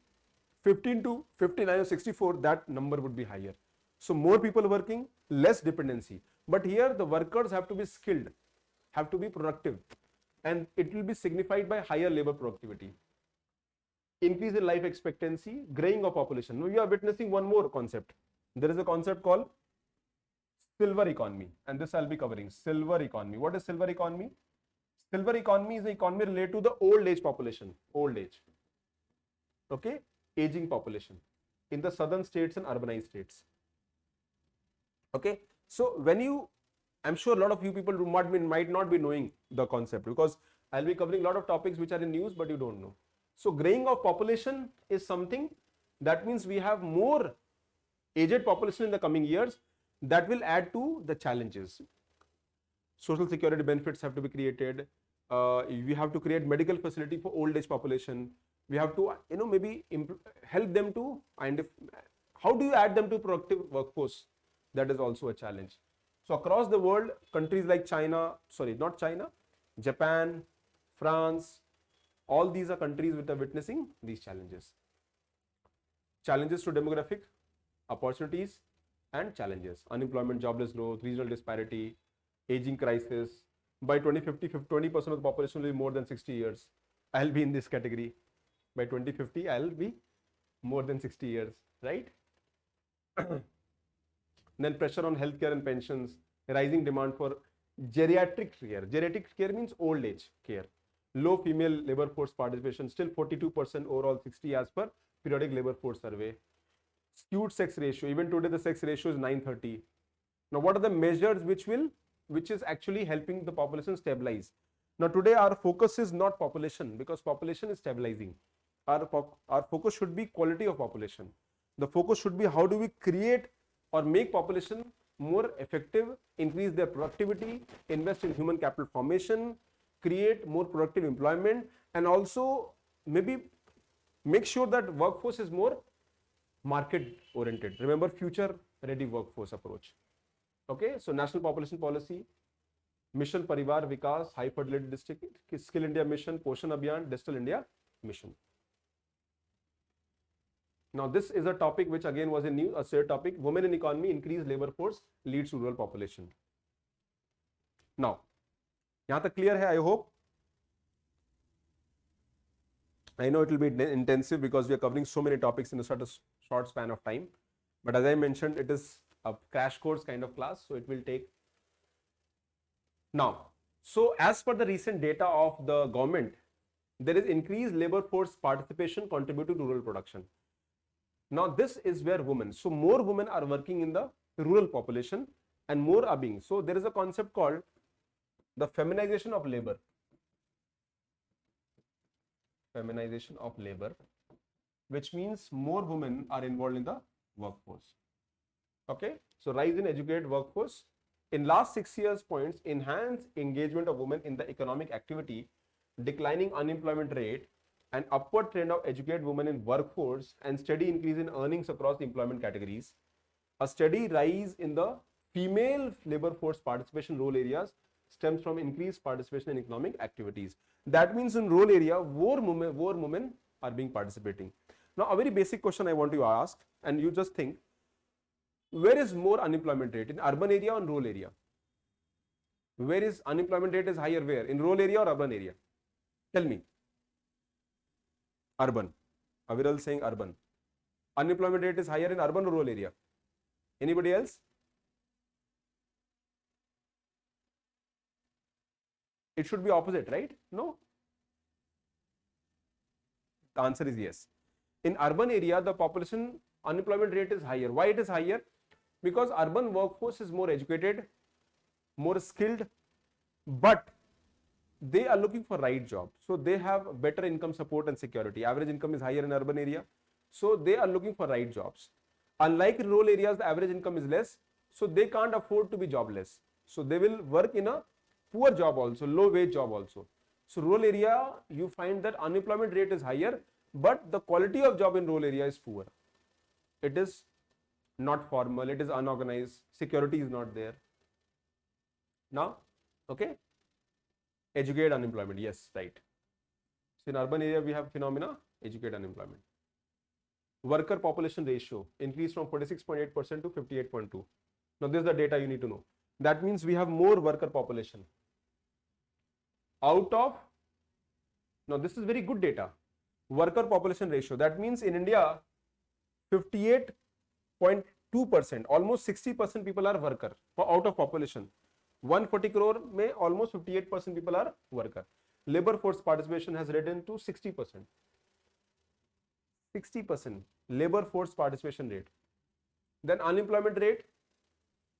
15 to 59 or 64, that number would be higher. So more people working, less dependency. But here the workers have to be skilled, have to be productive, and it will be signified by higher labor productivity. Increase in life expectancy, graying of population. Now we are witnessing one more concept. There is a concept called silver economy, and this I'll be covering. Silver economy. What is silver economy? Silver economy is the economy related to the old age population. Old age. Okay? Aging population in the southern states and urbanized states. Okay? So when you, I'm sure a lot of you people might not be knowing the concept, because I'll be covering a lot of topics which are in news but you don't know. So graying of population is something that means we have more aged population in the coming years. That will add to the challenges. Social security benefits have to be created. We have to create medical facility for old age population. We have to, maybe help them to, and how do you add them to productive workforce? That is also a challenge. So across the world, countries like Japan, France, all these are countries which are witnessing these challenges. Challenges to demographic, opportunities and challenges: unemployment, jobless growth, regional disparity, aging crisis. By 2050, 20% of the population will be more than 60 years. I'll be in this category. By 2050, I'll be more than 60 years, right? Then pressure on healthcare and pensions, rising demand for geriatric care. Geriatric care means old age care. Low female labor force participation, still 42% overall 60 as per periodic labor force survey. Skewed sex ratio, even today the sex ratio is 9:30. Now what are the measures which is actually helping the population stabilize? Now today our focus is not population, because population is stabilizing. Our focus should be quality of population. The focus should be how do we create or make population more effective, increase their productivity, invest in human capital formation, create more productive employment, and also maybe make sure that workforce is more market oriented. Remember, future ready workforce approach. Okay, so national population policy, mission Parivar Vikas, high fertility district, Skill India mission, Poshan Abhiyan, Digital India mission. Now this is a topic which again was in news, a third topic: women in economy, increased labor force leads to rural population. Now yahan tak clear hai, I hope. I know it will be intensive because we are covering so many topics in a sort of short span of time, but as I mentioned, it is a crash course kind of class, so it will take. Now, so as per the recent data of the government, there is increased labor force participation contributing to rural production. Now this is where women, so more women are working in the rural population and more are being. So there is a concept called the feminization of labor. Feminization of labor, which means more women are involved in the workforce. Okay, so rise in educated workforce. In last 6 years points, enhanced engagement of women in the economic activity, declining unemployment rate, an upward trend of educated women in workforce, and steady increase in earnings across the employment categories. A steady rise in the female labor force participation role areas stems from increased participation in economic activities. That means in rural area, more women are being participating. Now a very basic question I want to ask, and you just think, where is more unemployment rate, in urban area or in rural area? Where is unemployment rate is higher, where, in rural area or urban area? Tell me. Urban. Aviral saying urban. Unemployment rate is higher in urban or rural area? Anybody else? It should be opposite, right? No? The answer is yes. In urban area, the population unemployment rate is higher. Why it is higher? Because urban workforce is more educated, more skilled, but they are looking for right job. So they have better income support and security. Average income is higher in urban area. So they are looking for right jobs. Unlike rural areas, the average income is less. So they can't afford to be jobless. So they will work in a poor job also, low wage job also. So rural area, you find that unemployment rate is higher, but the quality of job in rural area is poor. It is not formal, it is unorganized, security is not there. Now, okay, educate unemployment, yes, right. So in urban area, we have phenomena, educate unemployment. Worker population ratio increased from 46.8% to 58.2. Now this is the data you need to know. That means we have more worker population. Out of, now this is very good data. Worker population ratio, that means in India, 58.2%, almost 60% people are worker out of population. 140 crore may almost 58% people are worker. Labor force participation has risen to 60%. 60% labor force participation rate. Then unemployment rate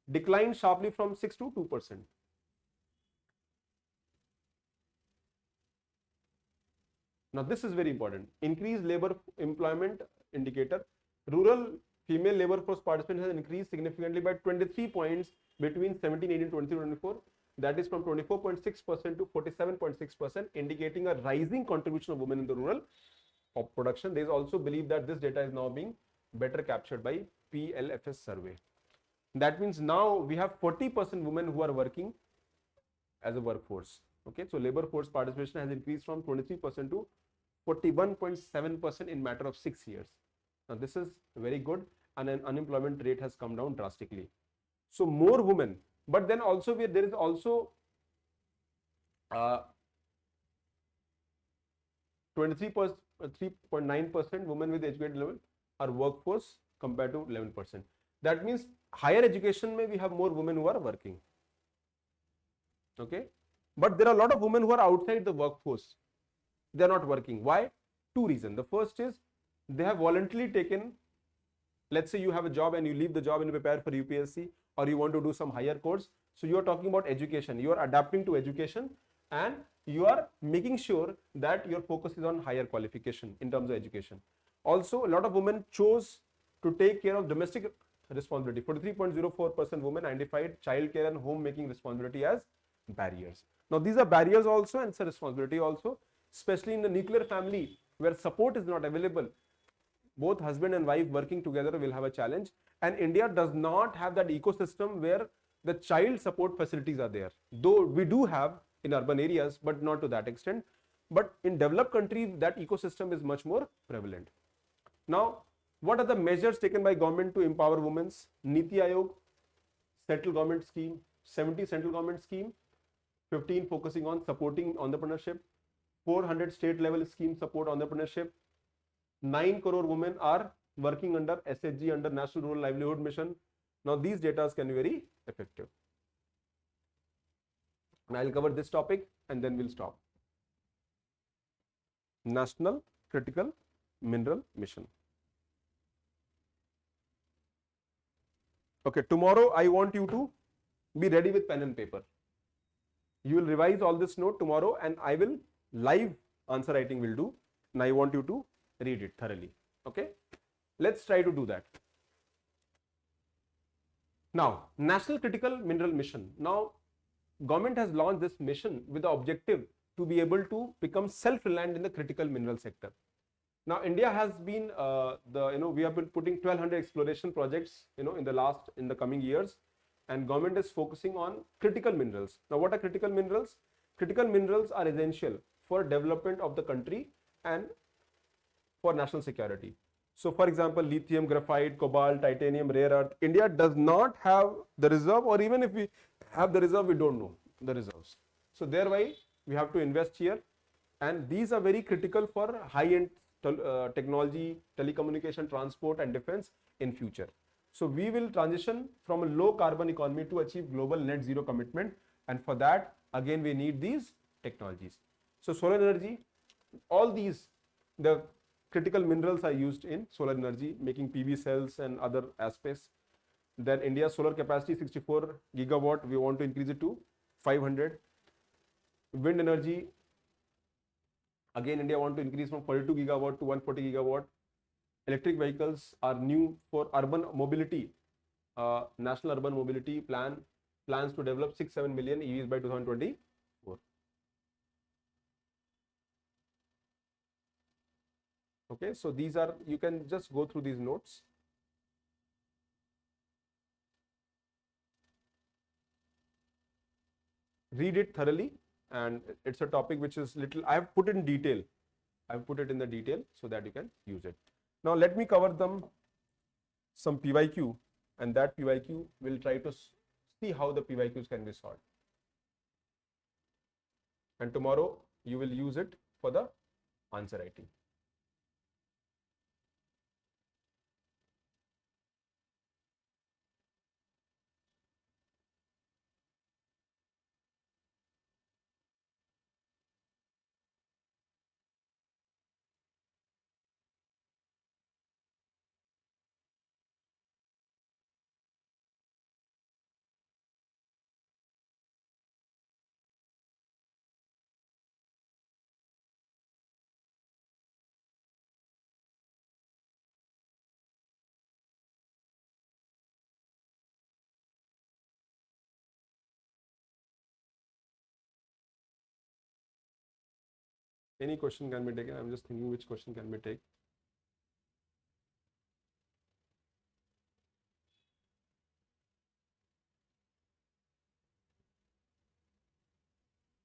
declined sharply from 6 to 2%. Now this is very important. Increased labor employment indicator. Rural female labor force participation has increased significantly by 23 points between 17-18, 23-24. That is from 24.6% to 47.6%, indicating a rising contribution of women in the rural production. They also believe that this data is now being better captured by PLFS survey. That means now we have 40% women who are working as a workforce. Okay, so labor force participation has increased from 23% to 41.7% in matter of 6 years. Now this is very good, and an unemployment rate has come down drastically. So more women, but then also there is also 23.9% women with educated level are workforce compared to 11%. That means higher education may we have more women who are working. Okay, but there are a lot of women who are outside the workforce. They are not working. Why? Two reasons. The first is they have voluntarily taken, let's say you have a job and you leave the job and you prepare for UPSC, or you want to do some higher course. So you are talking about education. You are adapting to education, and you are making sure that your focus is on higher qualification in terms of education. Also, a lot of women chose to take care of domestic responsibility. 43.04% women identified childcare and homemaking responsibility as barriers. Now these are barriers also, and it's a responsibility also, especially in the nuclear family where support is not available. Both husband and wife working together will have a challenge, and India does not have that ecosystem where the child support facilities are there. Though we do have in urban areas, but not to that extent. But in developed countries, that ecosystem is much more prevalent. Now, what are the measures taken by government to empower women? Niti Aayog, central government scheme, 70 central government scheme, 15 focusing on supporting entrepreneurship, 400 state level scheme support entrepreneurship, 9 crore women are working under SHG, under National Rural Livelihood Mission. Now these data can be very effective. And I'll cover this topic and then we'll stop. National Critical Mineral Mission. Okay, tomorrow I want you to be ready with pen and paper. You will revise all this note tomorrow, and I will live answer writing will do, and I want you to read it thoroughly. Okay, let's try to do that. Now, National Critical Mineral Mission. Now, government has launched this mission with the objective to be able to become self-reliant in the critical mineral sector. Now, India has been we have been putting 1,200 exploration projects in the coming years, and government is focusing on critical minerals. Now, what are critical minerals? Critical minerals are essential for development of the country and for national security. So, for example, lithium, graphite, cobalt, titanium, rare earth. India does not have the reserve, or even if we have the reserve, we don't know the reserves. So, thereby we have to invest here, and these are very critical for high-end technology, telecommunication, transport, and defense in future. So, we will transition from a low carbon economy to achieve global net zero commitment, and for that, again, we need these technologies. So, solar energy, all these, the critical minerals are used in solar energy, making PV cells and other aspects. Then India's solar capacity 64 gigawatt, we want to increase it to 500. Wind energy, again India want to increase from 42 gigawatt to 140 gigawatt. Electric vehicles are new for urban mobility. National Urban Mobility Plan plans to develop 6-7 million EVs by 2024. Okay, so these are, you can just go through these notes. Read it thoroughly, and it's a topic which is little, I have put it in detail. I've put it in the detail so that you can use it. Now let me cover them some PYQ, and that PYQ will try to see how the PYQs can be solved. And tomorrow you will use it for the answer writing. Any question can be taken. I'm just thinking which question can be taken.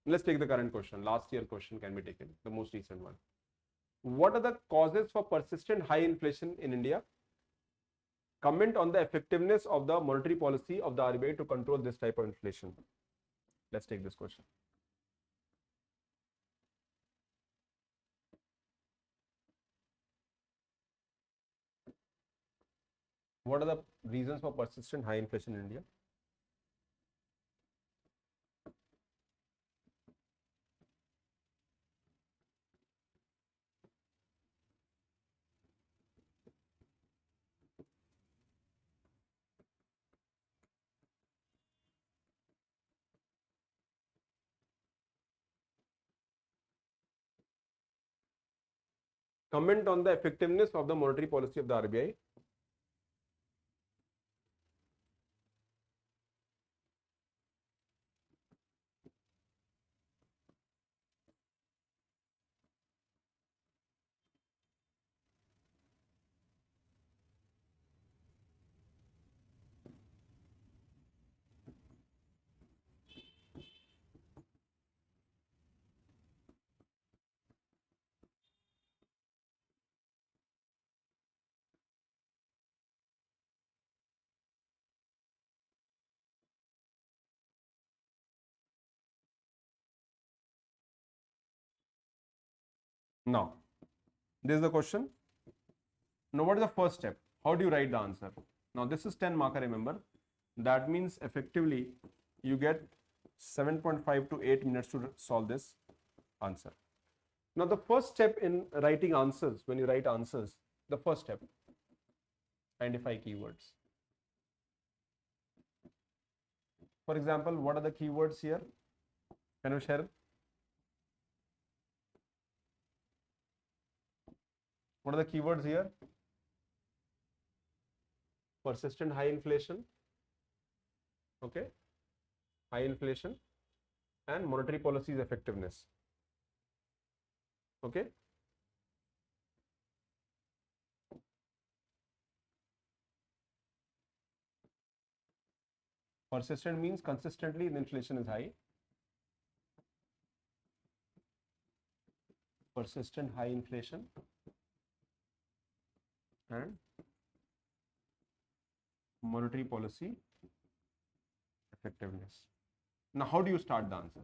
Let's take the current question. Last year question can be taken, the most recent one. What are the causes for persistent high inflation in India? Comment on the effectiveness of the monetary policy of the RBI to control this type of inflation. Let's take this question. What are the reasons for persistent high inflation in India? Comment on the effectiveness of the monetary policy of the RBI. Now, this is the question. Now, what is the first step? How do you write the answer? Now, this is 10 marker, remember. That means effectively you get 7.5 to 8 minutes to solve this answer. Now, the first step in writing answers, when you write answers, the first step, identify keywords. For example, what are the keywords here? Can you share? What are the keywords here? Persistent high inflation, okay, high inflation, and monetary policies effectiveness, okay. Persistent means consistently the inflation is high. Persistent high inflation and monetary policy effectiveness. Now, how do you start the answer?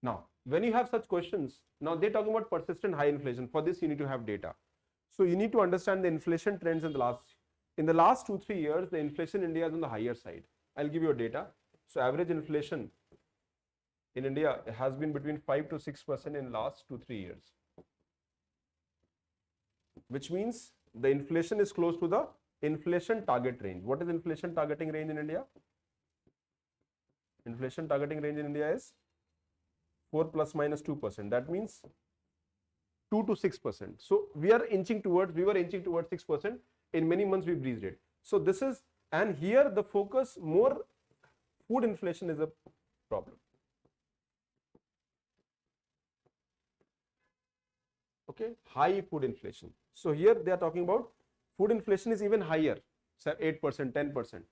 Now, when you have such questions, now they're talking about persistent high inflation. For this, you need to have data. So you need to understand the inflation trends in the last 2-3 years, the inflation in India is on the higher side. I'll give you a data. So average inflation in India has been between 5 to 6% in last 2-3 years, which means the inflation is close to the inflation target range. What is inflation targeting range in India? Inflation targeting range in India is 4 plus minus 2%. That means 2 to 6%. So we were inching towards 6%. In many months we breached it. So this is, and here the focus more food inflation is a problem. Okay, high food inflation. So here they are talking about food inflation is even higher, say 8%, 10%.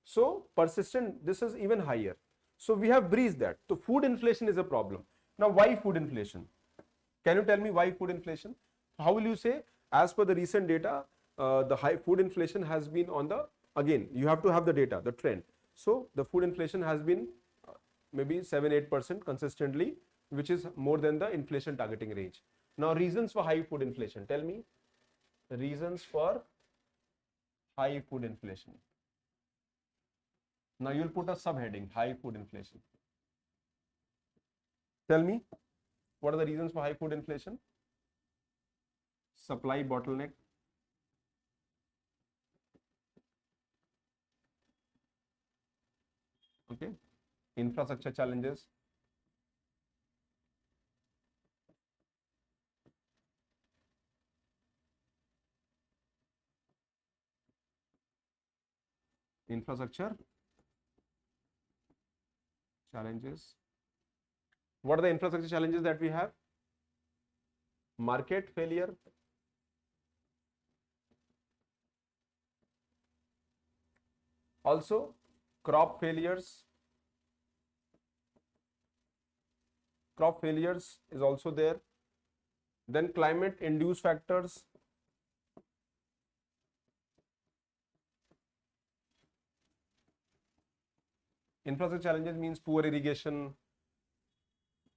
So persistent, this is even higher. So we have breezed that. So food inflation is a problem. Now why food inflation? Can you tell me why food inflation? How will you say? As per the recent data, the high food inflation has been on the, again, you have to have the data, the trend. So the food inflation has been maybe 7-8% consistently, which is more than the inflation targeting range. Now reasons for high food inflation, tell me reasons for high food inflation. Now you will put a subheading, high food inflation. Tell me, what are the reasons for high food inflation? Supply bottleneck, okay, infrastructure challenges, infrastructure challenges. What are the infrastructure challenges that we have? Market failure, also crop failures. Crop failures is also there. Then climate induced factors. Infrastructure challenges means poor irrigation.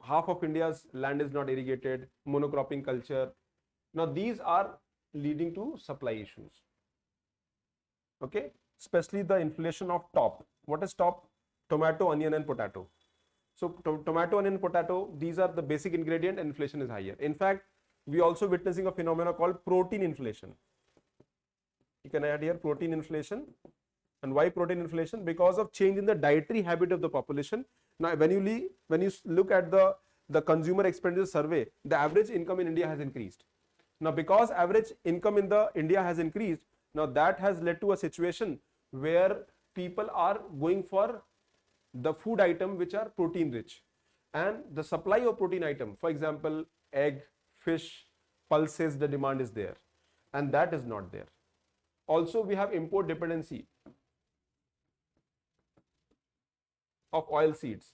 Half of India's land is not irrigated, monocropping culture. Now these are leading to supply issues. Okay, especially the inflation of top. What is top? Tomato, onion and potato. So tomato, onion, potato, these are the basic ingredient and inflation is higher. In fact, we also witnessing a phenomenon called protein inflation. You can add here protein inflation. And why protein inflation? Because of change in the dietary habit of the population. Now, when you look at the consumer expenditure survey, the average income in India has increased. Now, because average income in the India has increased, now that has led to a situation where people are going for the food item which are protein rich, and the supply of protein item, for example, egg, fish, pulses, the demand is there, and that is not there. Also, we have import dependency of oil seeds.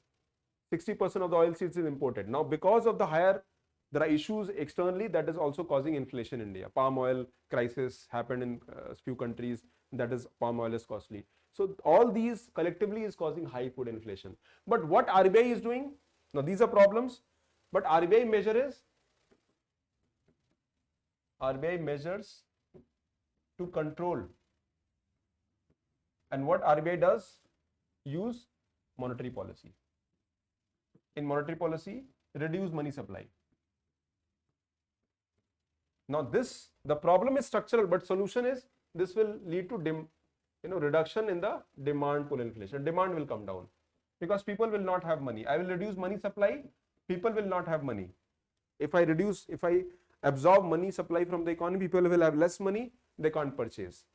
60% of the oil seeds is imported. Now, because of the higher, there are issues externally that is also causing inflation in India. Palm oil crisis happened in a few countries, that is palm oil is costly. So all these collectively is causing high food inflation. But what RBI is doing? Now these are problems, but RBI measures to control. And what RBI does? Use monetary policy. In monetary policy, reduce money supply. Now the problem is structural, but solution is this will lead to reduction in the demand pull inflation. Demand will come down because people will not have money. I will reduce money supply, people will not have money. If I absorb money supply from the economy, people will have less money, they can't purchase.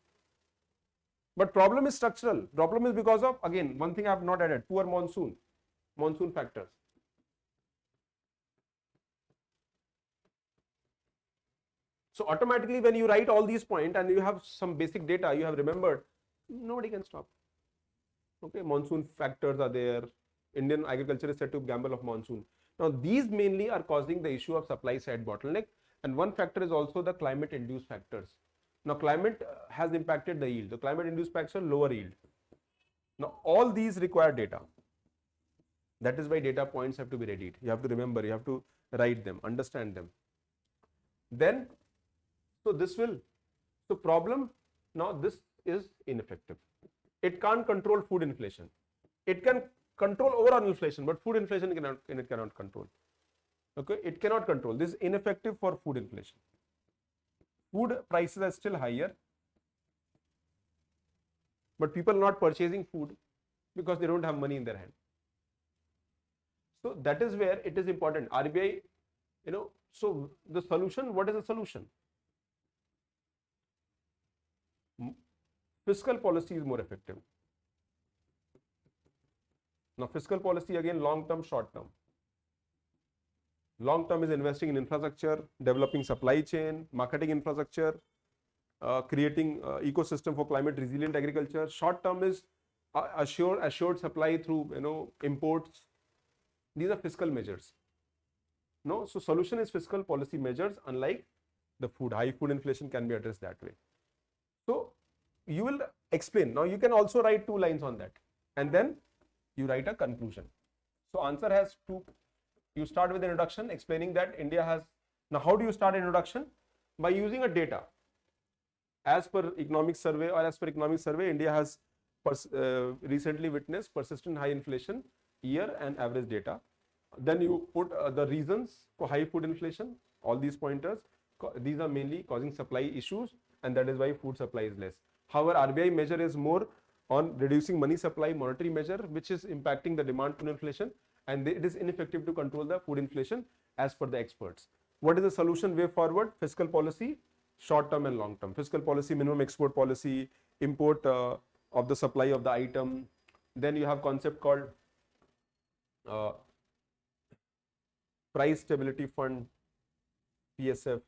But problem is structural. Problem is because of, again, one thing I have not added, poor monsoon factors. So automatically when you write all these points and you have some basic data, you have remembered, nobody can stop. Okay, monsoon factors are there. Indian agriculture is said to gamble of monsoon. Now these mainly are causing the issue of supply side bottleneck, and one factor is also the climate induced factors. Now climate has impacted the yield. The climate induced factors are lower yield. Now all these require data. That is why data points have to be readied. You have to remember, you have to write them, understand them. Then, so problem, now this is ineffective. It can't control food inflation. It can control overall inflation, but food inflation it cannot control. Okay, it cannot control. This is ineffective for food inflation. Food prices are still higher, but people are not purchasing food because they don't have money in their hand. So that is where it is important. RBI, so the solution, what is the solution? Fiscal policy is more effective. Now fiscal policy again, long term, short term. Long term is investing in infrastructure, developing supply chain, marketing infrastructure, creating ecosystem for climate resilient agriculture. Short term is assured supply through imports. These are fiscal measures. No, so solution is fiscal policy measures. Unlike the high food inflation can be addressed that way. So you will explain. Now you can also write 2 lines on that, and then you write a conclusion. So answer has 2. You start with introduction, explaining that India has. Now how do you start introduction? By using a data. As per economic survey, India has recently witnessed persistent high inflation year and average data. Then you put the reasons for high food inflation, all these pointers. These are mainly causing supply issues, and that is why food supply is less. However, RBI measure is more on reducing money supply, monetary measure, which is impacting the demand food inflation, and it is ineffective to control the food inflation as per the experts. What is the solution way forward? Fiscal policy, short term and long term. Fiscal policy, minimum export policy, import of the supply of the item. Then you have concept called price stability fund, PSF.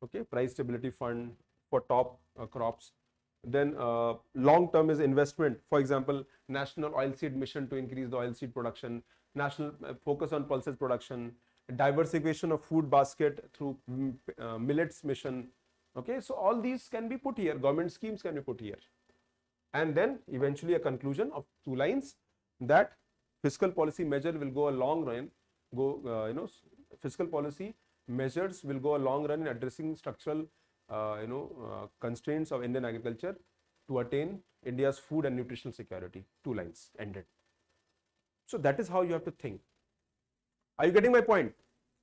Okay, price stability fund for top crops. Then long term is investment. For example, national oilseed mission to increase the oilseed production, national focus on pulses production, diversification of food basket through millets mission. Okay, so all these can be put here. Government schemes can be put here, and then eventually a conclusion of 2 lines that fiscal policy measure will go a long run. Fiscal policy measures will go a long run in addressing structural constraints of Indian agriculture to attain India's food and nutritional security. 2 lines ended. So that is how you have to think. Are you getting my point,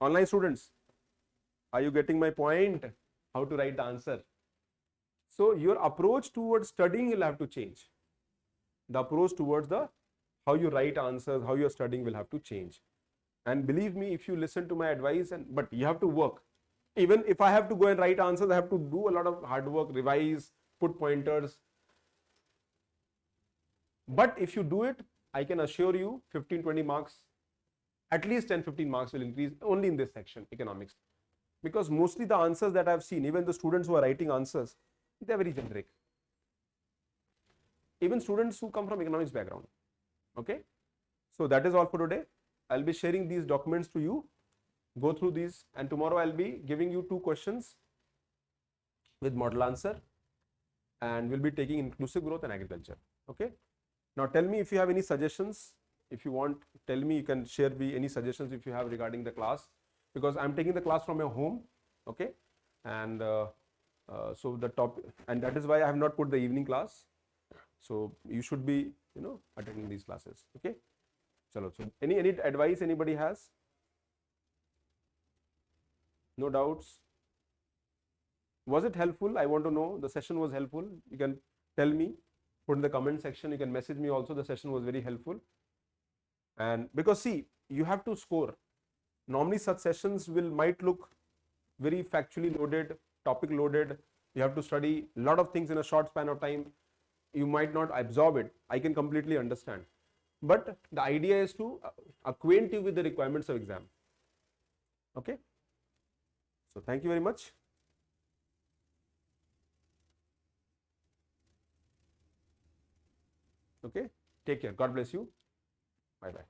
online students? Are you getting my point? How to write the answer? So your approach towards studying will have to change. The approach towards how you write answers, how you are studying will have to change. And believe me, if you listen to my advice, but you have to work. Even if I have to go and write answers, I have to do a lot of hard work, revise, put pointers. But if you do it, I can assure you 15-20 marks, at least 10-15 marks will increase only in this section, economics. Because mostly the answers that I have seen, even the students who are writing answers, they are very generic. Even students who come from economics background. Okay. So that is all for today. I'll be sharing these documents to you. Go through these, and tomorrow I'll be giving you 2 questions with model answer, and we'll be taking inclusive growth and agriculture. Okay. Now tell me if you have any suggestions. If you want, tell me, you can share me any suggestions if you have regarding the class, because I'm taking the class from your home. Okay. And so the topic, and that is why I have not put the evening class. So you should be attending these classes. Okay. Chalo, so any advice anybody has? No doubts? Was it helpful? I want to know. The session was helpful. You can tell me, put in the comment section. You can message me also. The session was very helpful. And because see, you have to score. Normally such sessions might look very factually loaded, topic loaded. You have to study a lot of things in a short span of time. You might not absorb it. I can completely understand. But the idea is to acquaint you with the requirements of exam. Okay. So thank you very much. Okay. Take care. God bless you. Bye bye.